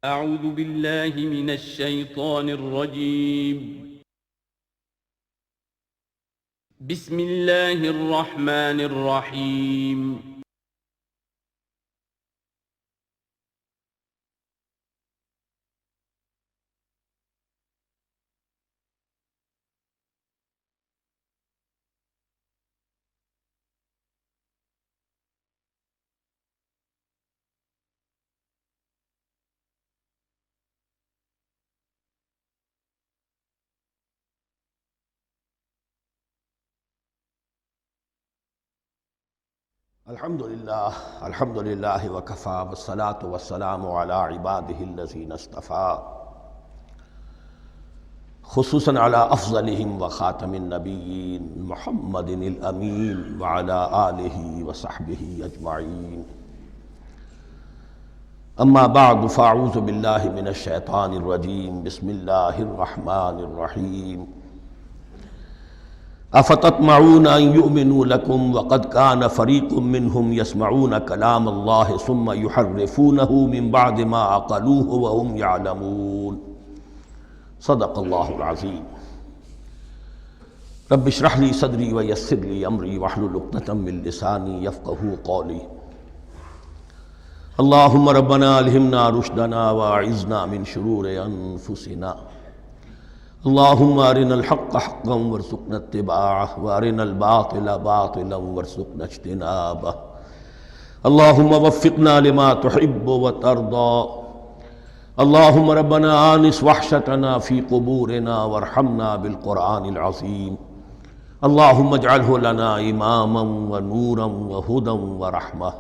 اعوذ باللہ من الشیطان الرجیم بسم اللہ الرحمن الرحیم الحمدللہ وکفا والصلاة والسلام علی عباده الذین اصطفیٰ خصوصاً علی افضلہم وخاتم النبیین محمد الامین وعلی آلہ وصحبہ اجمعین اما بعد فاعوذ باللہ من الشیطان الرجیم بسم اللہ الرحمن الرحیم افتطمعون ان یؤمنوا لکم وقد کان فریق منہم یسمعون کلام اللہ ثم یحرفونہ من بعد ما عقلوہ وهم یعلمون صدق اللہ العظیم رب اشرح لی صدری ویسر لی امری واحلل عقدۃ من لسانی یفقہوا قولی اللہم ربنا الہمنا رشدنا واعذنا من شرور انفسنا اللہم ارنا الحق حقا وارزقنا اتباعہ وارنا الباطل باطلا وارزقنا اجتنابہ اللہم وفقنا لما تحب وترضى اللہم ربنا آنس وحشتنا فی قبورنا وارحمنا بالقرآن العظیم اللہم اجعلہ لنا اماما ونورا وہدا ورحمہ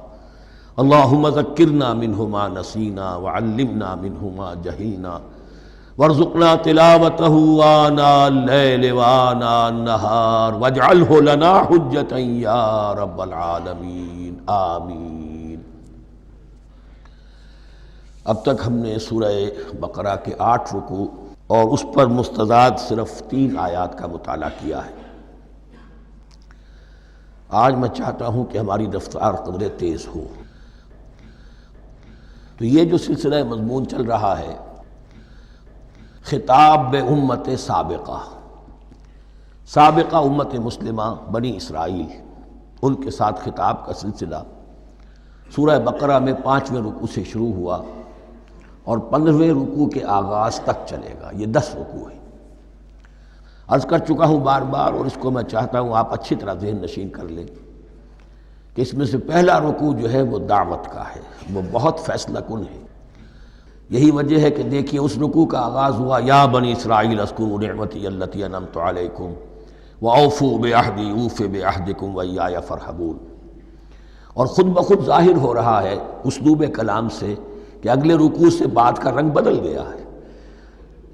اللہم ذکرنا منہ ما نسینا وعلمنا منہ ما جہلنا وارزقنا تلاوتہ آناء اللیل وآناء النہار واجعلہ لنا حجتا یا رب العالمین آمین۔ اب تک ہم نے سورہ بقرہ کے 8 رکوع اور اس پر مستزاد صرف 3 آیات کا مطالعہ کیا ہے۔ آج میں چاہتا ہوں کہ ہماری رفتار قدر تیز ہو۔ تو یہ جو سلسلہ مضمون چل رہا ہے خطاب بے امت سابقہ امت مسلمہ بنی اسرائیل، ان کے ساتھ خطاب کا سلسلہ سورہ بقرہ میں 5ویں رکوع سے شروع ہوا اور 15ویں رکوع کے آغاز تک چلے گا۔ یہ 10 رکوع ہیں۔ عرض کر چکا ہوں بار بار، اور اس کو میں چاہتا ہوں آپ اچھی طرح ذہن نشین کر لیں کہ اس میں سے پہلا رکوع جو ہے وہ دعوت کا ہے، وہ بہت فیصلہ کن ہے۔ یہی وجہ ہے کہ دیکھیے اس رکوع کا آغاز ہوا یا بنی اسرائیل اذکروا نعمتی التی انعمت علیکم واوفوا بعہدی اوف بعہدکم وایای فارہبون، اور خود بخود ظاہر ہو رہا ہے اسلوب کلام سے کہ اگلے رکوع سے بات کا رنگ بدل گیا ہے۔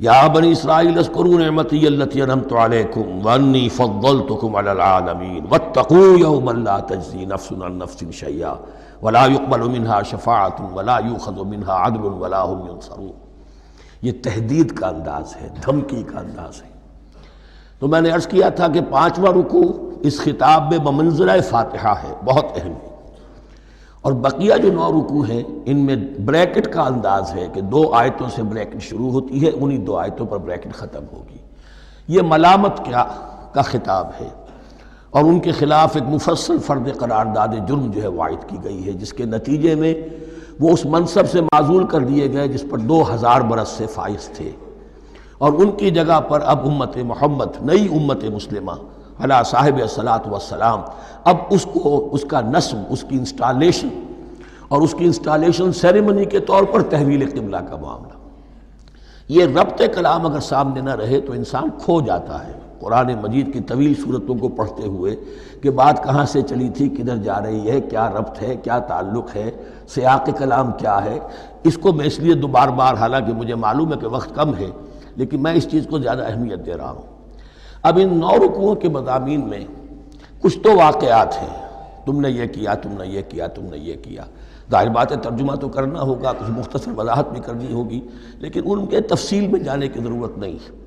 یا بنی اسرائیل اذکروا نعمتی التی انعمت علیکم وانی فضلتکم علی العالمین واتقوا یوما لا تجزی نفس عن نفس شیئا ولا يقبل منها شفاعت ولا يؤخذ منها عدل ولا هم ينصرون۔ یہ تہدید کا انداز ہے، دھمکی کا انداز ہے۔ تو میں نے عرض کیا تھا کہ 5واں رکوع اس خطاب میں بمنزلہ فاتحہ ہے، بہت اہم ہے، اور بقیہ جو 9 رکوع ہیں ان میں بریکٹ کا انداز ہے کہ 2 آیتوں سے بریکٹ شروع ہوتی ہے، انہی 2 آیتوں پر بریکٹ ختم ہوگی۔ یہ ملامت کا خطاب ہے، اور ان کے خلاف ایک مفصل فرد قرارداد جرم جو ہے وائد کی گئی ہے، جس کے نتیجے میں وہ اس منصب سے معزول کر دیے گئے جس پر 2000 برس سے فائز تھے، اور ان کی جگہ پر اب امت محمد، نئی امت مسلمہ علی صاحب الصلاۃ والسلام، اب اس کا نصب، اس کی انسٹالیشن، اور اس کی انسٹالیشن سیریمنی کے طور پر تحویل قبلہ کا معاملہ۔ یہ ربط کلام اگر سامنے نہ رہے تو انسان کھو جاتا ہے قرآن مجید کی طویل صورتوں کو پڑھتے ہوئے کہ بات کہاں سے چلی تھی، کدھر جا رہی ہے، کیا ربط ہے، کیا تعلق ہے، سیاق کلام کیا ہے۔ اس کو میں اس لیے بار بار، حالانکہ مجھے معلوم ہے کہ وقت کم ہے، لیکن میں اس چیز کو زیادہ اہمیت دے رہا ہوں۔ اب ان 9 رکوعوں کے مضامین میں کچھ تو واقعات ہیں، تم نے یہ کیا، تم نے یہ کیا، تم نے یہ کیا۔ ظاہر بات ہے ترجمہ تو کرنا ہوگا، کچھ مختصر وضاحت بھی کرنی ہوگی، لیکن ان کے تفصیل میں جانے کی ضرورت نہیں ہے۔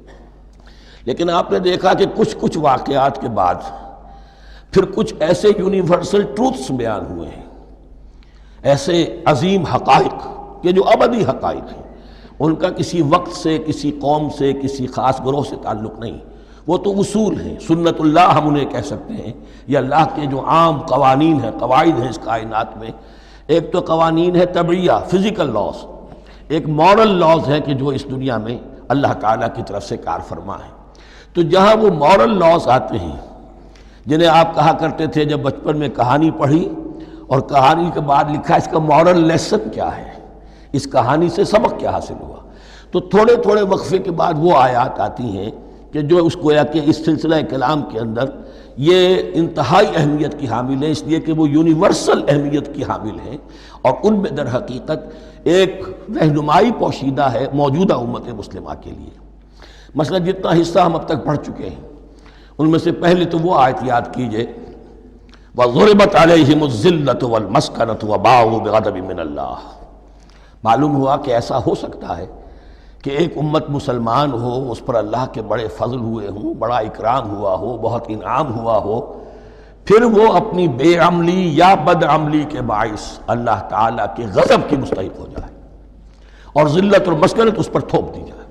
لیکن آپ نے دیکھا کہ کچھ واقعات کے بعد پھر کچھ ایسے یونیورسل ٹروتھس بیان ہوئے ہیں، ایسے عظیم حقائق کہ جو ابدی حقائق ہیں، ان کا کسی وقت سے، کسی قوم سے، کسی خاص گروہ سے تعلق نہیں، وہ تو اصول ہیں، سنت اللہ ہم انہیں کہہ سکتے ہیں، یہ اللہ کے جو عام قوانین ہیں، قواعد ہیں اس کائنات میں۔ ایک تو قوانین ہے طبعیہ، فزیکل لاز، ایک مورل لاز ہے کہ جو اس دنیا میں اللہ تعالیٰ کی طرف سے کار فرما ہے۔ تو جہاں وہ مورل لاز آتے ہیں جنہیں آپ کہا کرتے تھے جب بچپن میں کہانی پڑھی اور کہانی کے بعد لکھا اس کا مورل لیسن کیا ہے، اس کہانی سے سبق کیا حاصل ہوا، تو تھوڑے تھوڑے وقفے کے بعد وہ آیات آتی ہیں کہ جو اس گویا کہ اس سلسلہ کلام کے اندر یہ انتہائی اہمیت کی حامل ہیں، اس لیے کہ وہ یونیورسل اہمیت کی حامل ہیں، اور ان میں در حقیقت ایک رہنمائی پوشیدہ ہے موجودہ امت مسلمہ کے لیے۔ مثلا جتنا حصہ ہم اب تک پڑھ چکے ہیں ان میں سے پہلے تو وہ آیت یاد کیجئے وَضُرِبَتْ عَلَيْهِمُ الذِّلَّةُ وَالْمَسْكَنَةُ وَبَاءُوا بِغَضَبٍ مِّنَ اللَّهِ۔ معلوم ہوا کہ ایسا ہو سکتا ہے کہ ایک امت مسلمان ہو، اس پر اللہ کے بڑے فضل ہوئے ہوں، بڑا اکرام ہوا ہو، بہت انعام ہوا ہو، پھر وہ اپنی بے عملی یا بد عملی کے باعث اللہ تعالیٰ کے غضب کی مستحق ہو جائے اور ذلت اور مسکنت اس پر تھوپ دی جائے۔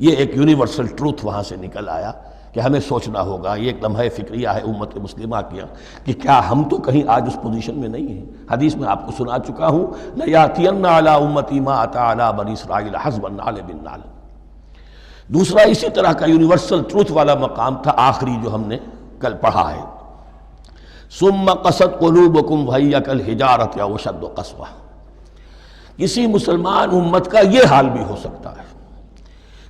یہ ایک یونیورسل ٹروتھ وہاں سے نکل آیا کہ ہمیں سوچنا ہوگا، یہ ایک لمحہ فکریہ ہے امت مسلمہ کیا کہ کیا ہم تو کہیں آج اس پوزیشن میں نہیں ہیں۔ حدیث میں آپ کو سنا چکا ہوں لَيَأْتِيَنَّ عَلَىٰ أُمَّتِي مَا أَتَىٰ عَلَىٰ بَنِي إِسْرَائِيلَ حَسْبَ النَّعْلِ بِالنَّعْلِ۔ دوسرا اسی طرح کا یونیورسل ٹروتھ والا مقام تھا آخری جو ہم نے کل پڑھا ہے، ثُمَّ قَسَتْ قُلُوبُكُمْ وَهِيَ كَالْحِجَارَةِ أَوْ أَشَدُّ قَسْوَةً۔ کسی مسلمان امت کا یہ حال بھی ہو سکتا ہے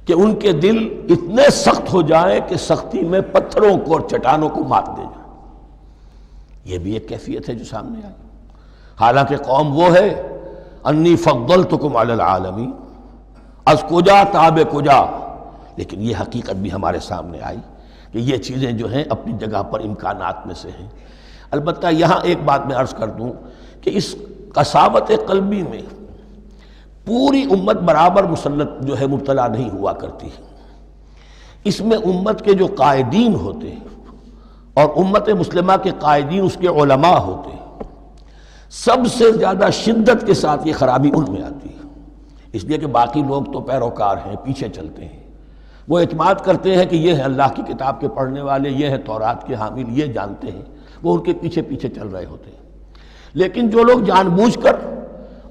کہ ان کے دل اتنے سخت ہو جائیں کہ سختی میں پتھروں کو اور چٹانوں کو مات دے جائیں۔ یہ بھی ایک کیفیت ہے جو سامنے آئی، حالانکہ قوم وہ ہے انی فضلتکم علی العالمین، از کجا تاب کجا، لیکن یہ حقیقت بھی ہمارے سامنے آئی کہ یہ چیزیں جو ہیں اپنی جگہ پر امکانات میں سے ہیں۔ البتہ یہاں ایک بات میں عرض کر دوں کہ اس قساوت قلبی میں پوری امت برابر مسلط جو ہے مبتلا نہیں ہوا کرتی، اس میں امت کے جو قائدین ہوتے ہیں اور امت مسلمہ کے قائدین اس کے علماء ہوتے ہیں، سب سے زیادہ شدت کے ساتھ یہ خرابی ان میں آتی ہے، اس لیے کہ باقی لوگ تو پیروکار ہیں، پیچھے چلتے ہیں، وہ اعتماد کرتے ہیں کہ یہ ہے اللہ کی کتاب کے پڑھنے والے، یہ ہے تورات کے حامل، یہ جانتے ہیں، وہ ان کے پیچھے پیچھے چل رہے ہوتے ہیں۔ لیکن جو لوگ جان بوجھ کر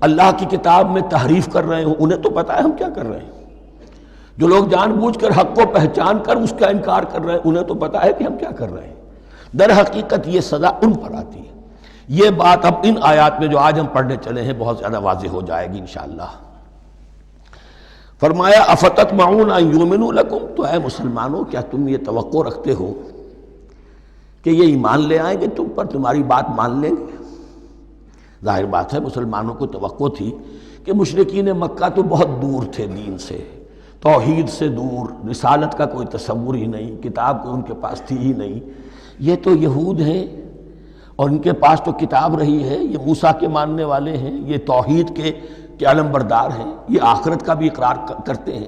اللہ کی کتاب میں تحریف کر رہے ہوں انہیں تو پتہ ہے ہم کیا کر رہے ہیں، جو لوگ جان بوجھ کر حق کو پہچان کر اس کا انکار کر رہے ہیں انہیں تو پتہ ہے کہ ہم کیا کر رہے ہیں۔ در حقیقت یہ سزا ان پر آتی ہے۔ یہ بات اب ان آیات میں جو آج ہم پڑھنے چلے ہیں بہت زیادہ واضح ہو جائے گی انشاءاللہ۔ فرمایا افتطمعون ان یؤمنوا لکم، تو اے مسلمانوں کیا تم یہ توقع رکھتے ہو کہ یہ ایمان لے آئیں گے تم پر، تمہاری بات مان لیں گے؟ ظاہر بات ہے مسلمانوں کو توقع تھی کہ مشرکین مکہ تو بہت دور تھے دین سے، توحید سے دور، رسالت کا کوئی تصور ہی نہیں، کتاب کو ان کے پاس تھی ہی نہیں۔ یہ تو یہود ہیں اور ان کے پاس تو کتاب رہی ہے، یہ موسیٰ کے ماننے والے ہیں، یہ توحید کے علم بردار ہیں، یہ آخرت کا بھی اقرار کرتے ہیں،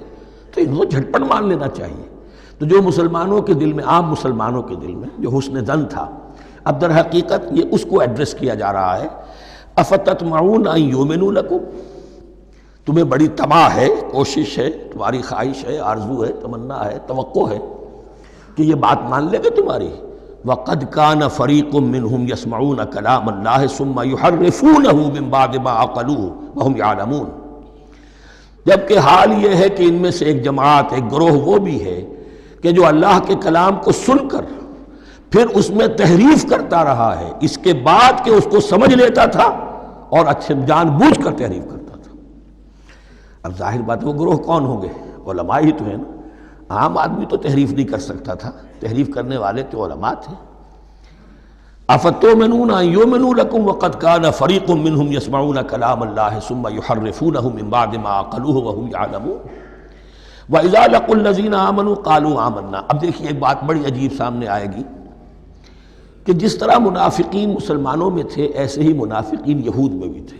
تو انہوں جھٹپٹ مان لینا چاہیے۔ تو جو مسلمانوں کے دل میں، عام مسلمانوں کے دل میں جو حسن ظن تھا، اب در حقیقت یہ اس کو ایڈریس کیا جا رہا ہے، افتطمعون ان یؤمنوا لکم، تمہیں بڑی طمع ہے، کوشش ہے، تمہاری خواہش ہے، آرزو ہے، تمنا ہے، توقع ہے کہ یہ بات مان لے گے تمہاری۔ وَقَدْ كَانَ فَرِيقٌ مِّنْهُمْ يَسْمَعُونَ كَلَامَ اللَّهِ ثُمَّ يُحَرِّفُونَهُ مِن بَعْدِ مَا عَقَلُوهُ وَهُمْ يَعْلَمُونَ، جبکہ حال یہ ہے کہ ان میں سے ایک جماعت، ایک گروہ وہ بھی ہے کہ جو اللہ کے کلام کو سن کر پھر اس میں تحریف کرتا رہا ہے، اس کے بعد کہ اس کو سمجھ لیتا تھا اور اچھے جان بوجھ کر تحریف کرتا تھا۔ اب ظاہر بات وہ گروہ کون ہوں گے؟ علماء ہی تو ہیں نا، عام آدمی تو تحریف نہیں کر سکتا تھا، تحریف کرنے والے تو علماء تھے۔ افتؤمنون ان یؤمنوا لکم وقد کان فریق منہم یسمعون کلام اللہ ثم یحرفونہ من بعد ما عقلوہ وہم یعلمون واذا لقوا الذین آمنوا قالوا آمنا۔ اب دیکھیے ایک بات بڑی عجیب سامنے آئے گی کہ جس طرح منافقین مسلمانوں میں تھے ایسے ہی منافقین یہود میں بھی تھے۔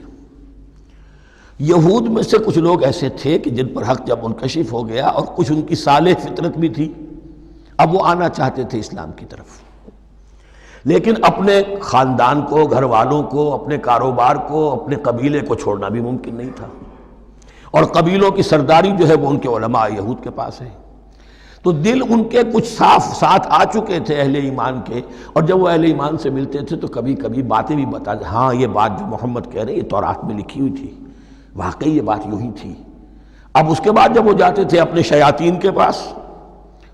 یہود میں سے کچھ لوگ ایسے تھے کہ جن پر حق جب منکشف ہو گیا اور کچھ ان کی صالح فطرت بھی تھی، اب وہ آنا چاہتے تھے اسلام کی طرف، لیکن اپنے خاندان کو، گھر والوں کو، اپنے کاروبار کو، اپنے قبیلے کو چھوڑنا بھی ممکن نہیں تھا، اور قبیلوں کی سرداری جو ہے وہ ان کے علماء یہود کے پاس ہے۔ تو دل ان کے کچھ صاف ساتھ آ چکے تھے اہل ایمان کے، اور جب وہ اہل ایمان سے ملتے تھے تو کبھی کبھی باتیں بھی بتا دیں، ہاں یہ بات جو محمد کہہ رہے ہیں یہ تورات میں لکھی ہوئی تھی، واقعی یہ بات یوں ہی تھی۔ اب اس کے بعد جب وہ جاتے تھے اپنے شیاطین کے پاس،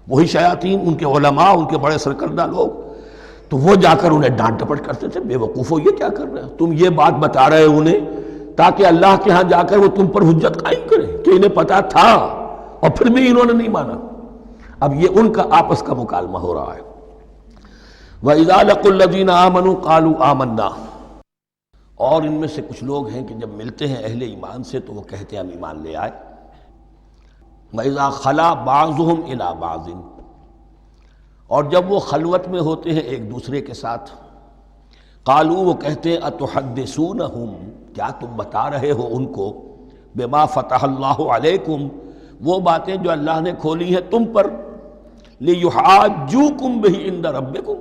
وہی شیاطین ان کے علماء، ان کے بڑے سرکردہ لوگ، تو وہ جا کر انہیں ڈانٹ ڈپٹ کرتے تھے، بے وقوفو یہ کیا کر رہے ہو، تم یہ بات بتا رہے ہو انہیں تاکہ اللہ کے ہاں جا کر وہ تم پر حجت قائم کریں کہ انہیں پتا تھا اور پھر بھی انہوں نے نہیں مانا۔ اب یہ ان کا آپس کا مکالمہ ہو رہا ہے۔ وَإِذَا لَقُوا الَّذِينَ آمَنُوا قَالُوا آمَنَّا، اور ان میں سے کچھ لوگ ہیں کہ جب ملتے ہیں اہل ایمان سے تو وہ کہتے ہیں ہم ایمان لے آئے۔ وَإِذَا خَلَا بَعْضُهُمْ إِلَىٰ بَعْضٍ، اور جب وہ خلوت میں ہوتے ہیں ایک دوسرے کے ساتھ، قالوا وہ کہتے ہیں اتحدثونہم، کیا تم بتا رہے ہو ان کو، بما فتح اللہ علیکم، وہ باتیں جو اللہ نے کھولی ہیں تم پر، لیحاجوکم بہ عند ربکم،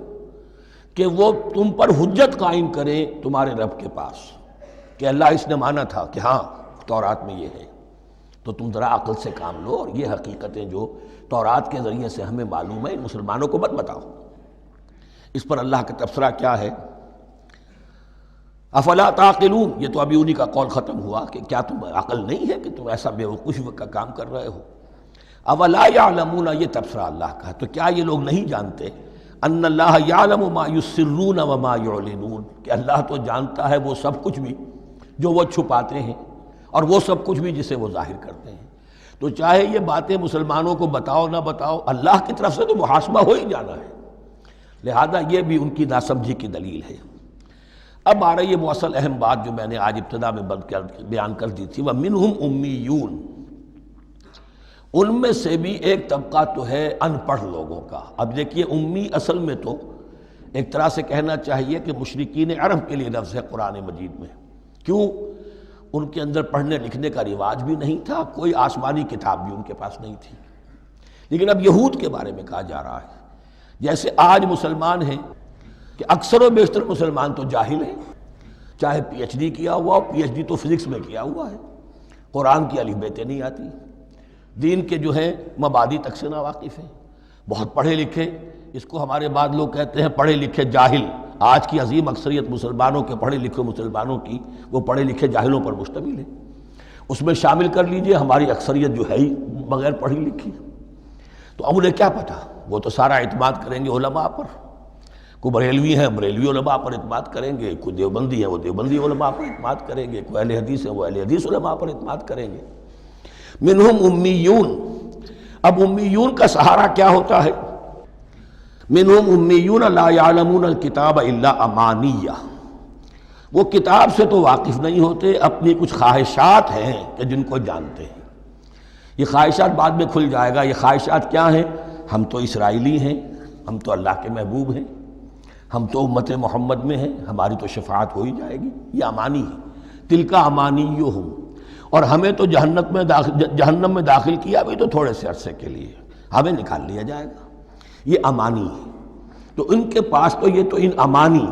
کہ وہ تم پر حجت قائم کریں تمہارے رب کے پاس، کہ اللہ اس نے مانا تھا کہ ہاں تورات میں یہ ہے، تو تم ذرا عقل سے کام لو اور یہ حقیقتیں جو تورات کے ذریعے سے ہمیں معلوم ہے ان مسلمانوں کو مت بتاؤ۔ اس پر اللہ کا تبصرہ کیا ہے، افلا تعقلون، یہ تو ابھی انہی کا قول ختم ہوا کہ کیا تم عقل نہیں ہے کہ تم ایسا بیوقوفی کا کام کر رہے ہو۔ اولا یعلمون، یہ تبصرہ اللہ کا ہے، تو کیا یہ لوگ نہیں جانتے ان اللہ یعلم ما یسرون وما یعلنون، کہ اللہ تو جانتا ہے وہ سب کچھ بھی جو وہ چھپاتے ہیں اور وہ سب کچھ بھی جسے وہ ظاہر کرتے ہیں۔ تو چاہے یہ باتیں مسلمانوں کو بتاؤ نہ بتاؤ، اللہ کی طرف سے تو محاسبہ ہو ہی جانا ہے، لہذا یہ بھی ان کی ناسمجھی کی دلیل ہے۔ اب آ رہی ہے وہ اصل اہم بات جو میں نے آج ابتدا میں بیان کر دی تھی، وَمِنْهُمْ أُمِّيُّونَ، ان میں سے بھی ایک طبقہ تو ہے ان پڑھ لوگوں کا۔ اب دیکھیے امی اصل میں تو ایک طرح سے کہنا چاہیے کہ مشرکین عرب کے لیے لفظ ہے قرآن مجید میں، کیوں؟ ان کے اندر پڑھنے لکھنے کا رواج بھی نہیں تھا، کوئی آسمانی کتاب بھی ان کے پاس نہیں تھی۔ لیکن اب یہود کے بارے میں کہا جا رہا ہے، جیسے آج مسلمان ہیں کہ اکثر و بیشتر مسلمان تو جاہل ہیں، چاہے پی ایچ ڈی کیا ہوا ہو، پی ایچ ڈی تو فزکس میں کیا ہوا ہے، قرآن کی الف بیتیں نہیں آتی، دین کے جو ہیں مبادی تک سے ناواقف ہیں، بہت پڑھے لکھے، اس کو ہمارے بعد لوگ کہتے ہیں پڑھے لکھے جاہل۔ آج کی عظیم اکثریت مسلمانوں کے پڑھے لکھے مسلمانوں کی وہ پڑھے لکھے جاہلوں پر مشتمل ہے، اس میں شامل کر لیجئے ہماری اکثریت جو ہے ہی بغیر پڑھی لکھی۔ تو اب انہیں کیا پتہ، وہ تو سارا اعتماد کریں گے علماء پر، کوئی بریلوی ہیں بریلوی علماء پر اعتماد کریں گے، کوئی دیوبندی ہے وہ دیوبندی علماء پر اعتماد کریں گے، کوئی اہل حدیث ہے وہ اہل حدیث علماء پر اعتماد کریں گے۔ منہم امیون، اب امیون کا سہارا کیا ہوتا ہے؟ منہم امیون لا یعلمون الکتاب الا امانیہ، وہ کتاب سے تو واقف نہیں ہوتے، اپنی کچھ خواہشات ہیں کہ جن کو جانتے ہیں۔ یہ خواہشات بعد میں کھل جائے گا، یہ خواہشات کیا ہیں؟ ہم تو اسرائیلی ہیں، ہم تو اللہ کے محبوب ہیں، ہم تو امت محمد میں ہیں، ہماری تو شفاعت ہو ہی جائے گی، یہ امانی ہے۔ تلک امانیہم، اور ہمیں تو جہنم میں داخل کیا بھی تو تھوڑے سے عرصے کے لیے، ہمیں نکال لیا جائے گا، یہ امانی ہے۔ تو ان کے پاس تو یہ تو ان امانی،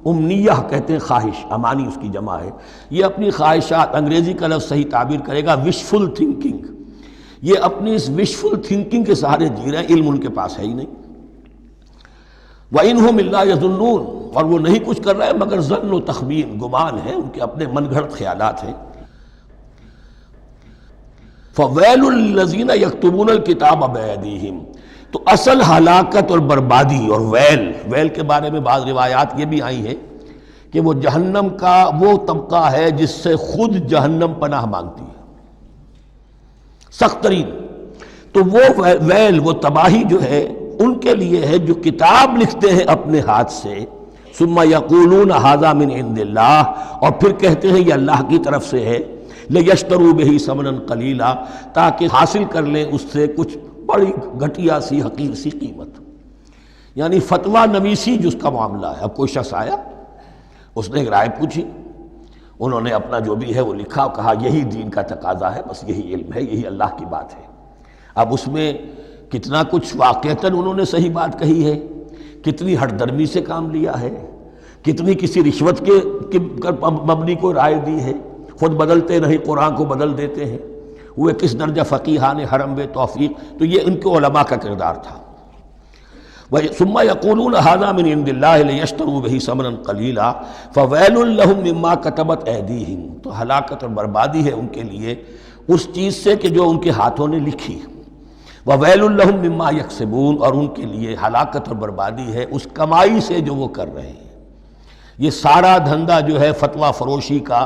امنیہ کہتے ہیں خواہش، امانی اس کی جمع ہے، یہ اپنی خواہشات، انگریزی کا لفظ صحیح تعبیر کرے گا وشفل تھنکنگ، یہ اپنی اس وشفل تھنکنگ کے سہارے جی رہے ہیں، علم ان کے پاس ہے ہی نہیں۔ وَإِنْهُمْ إِلَّا يَظُنُّونَ، اور وہ نہیں کچھ کر رہے مگر ظن و تخمین، گمان ہے، ان کے اپنے من گھڑت خیالات ہیں۔ فَوَيْلٌ لِّلَّذِينَ يَكْتُبُونَ الْكِتَابَ بِأَيْدِيهِمْ، تو اصل ہلاکت اور بربادی اور ویل کے بارے میں بعض روایات یہ بھی آئی ہیں کہ وہ جہنم کا وہ طبقہ ہے جس سے خود جہنم پناہ مانگتی ہے، سخت ترین۔ تو وہ ویل، وہ تباہی جو ہے ان کے لیے ہے جو کتاب لکھتے ہیں اپنے ہاتھ سے، ثم یقولون ھذا من عند اللہ، اور پھر کہتے ہیں یہ اللہ کی طرف سے ہے، لیشتروا بہ ثمنا قلیلا، تاکہ حاصل کر لیں اس سے کچھ بڑی گھٹیا سی حقیر سی قیمت، یعنی فتویٰ نویسی جس کا معاملہ ہے۔ اب کوئی شخص آیا، اس نے ایک رائے پوچھی، انہوں نے اپنا جو بھی ہے وہ لکھا، کہا یہی دین کا تقاضا ہے، بس یہی علم ہے، یہی اللہ کی بات ہے۔ اب اس میں کتنا کچھ واقعتاً انہوں نے صحیح بات کہی ہے، کتنی ہٹ درمی سے کام لیا ہے، کتنی کسی رشوت کے مبنی کو رائے دی ہے، خود بدلتے نہیں قرآن کو بدل دیتے ہیں، ہوئے کس درجہ فقیہان حرم بے توفیق، تو یہ ان کے علماء کا کردار تھا۔ ثم یقولون ھذا من عند اللہ لیشتروا بہ ثمنا قلیلا فویل لہم مما کتبت ایدیہم، تو ہلاکت اور بربادی ہے ان کے لیے اس چیز سے کہ جو ان کے ہاتھوں نے لکھی، وویل لہم مما یکسبون، اور ان کے لیے ہلاکت اور بربادی ہے اس کمائی سے جو وہ کر رہے ہیں۔ یہ سارا دھندا جو ہے فتویٰ فروشی کا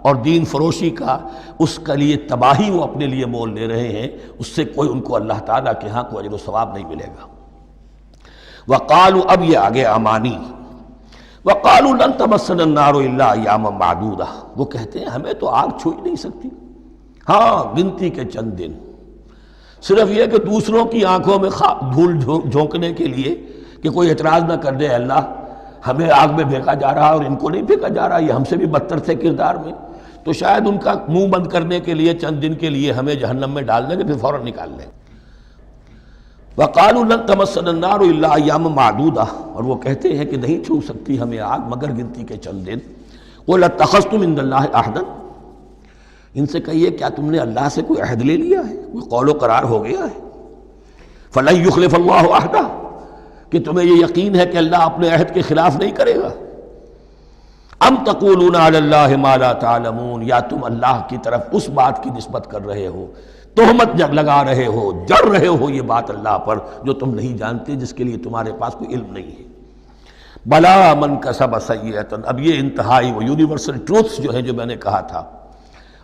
اور دین فروشی کا، اس کے لیے تباہی وہ اپنے لیے مول لے رہے ہیں، اس سے کوئی ان کو اللہ تعالیٰ کے ہاں کوئی اجر و ثواب نہیں ملے گا۔ وقالوا، اب یہ آگے امانی، وقالوا لن تمسنا النار الا ایاما معدودہ، وہ کہتے ہیں ہمیں تو آگ چھو ہی نہیں سکتی، ہاں گنتی کے چند دن، صرف یہ کہ دوسروں کی آنکھوں میں دھول جھونکنے کے لیے کہ کوئی اعتراض نہ کر دے، اللہ ہمیں آگ میں پھینکا جا رہا اور ان کو نہیں پھینکا جا رہا، یہ ہم سے بھی بدتر تھے کردار میں، تو شاید ان کا منہ بند کرنے کے لیے چند دن کے لیے ہمیں جہنم میں ڈال دیں گے، پھر فوراً نکال لیں۔ وقالوا لن تمسنا النار الا ایاما معدودہ، اور وہ کہتے ہیں کہ نہیں چھو سکتی ہمیں آگ مگر گنتی کے چند دن۔ قل اتخذتم عند اللہ عہدا، ان سے کہیے کیا تم نے اللہ سے کوئی عہد لے لیا ہے، کوئی قول و قرار ہو گیا ہے؟ فلن یخلف اللہ عہدہ، کہ تمہیں یہ یقین ہے کہ اللہ اپنے عہد کے خلاف نہیں کرے گا؟ ام تقولون علی اللہ ما لا تعلمون، یا تم اللہ کی طرف اس بات کی نسبت کر رہے ہو، تہمت لگا رہے ہو، جڑ رہے ہو یہ بات اللہ پر جو تم نہیں جانتے، جس کے لیے تمہارے پاس کوئی علم نہیں ہے۔ بلا من کسب سیئۃ، اب یہ انتہائی وہ یونیورسل ٹروتھس جو ہیں جو میں نے کہا تھا،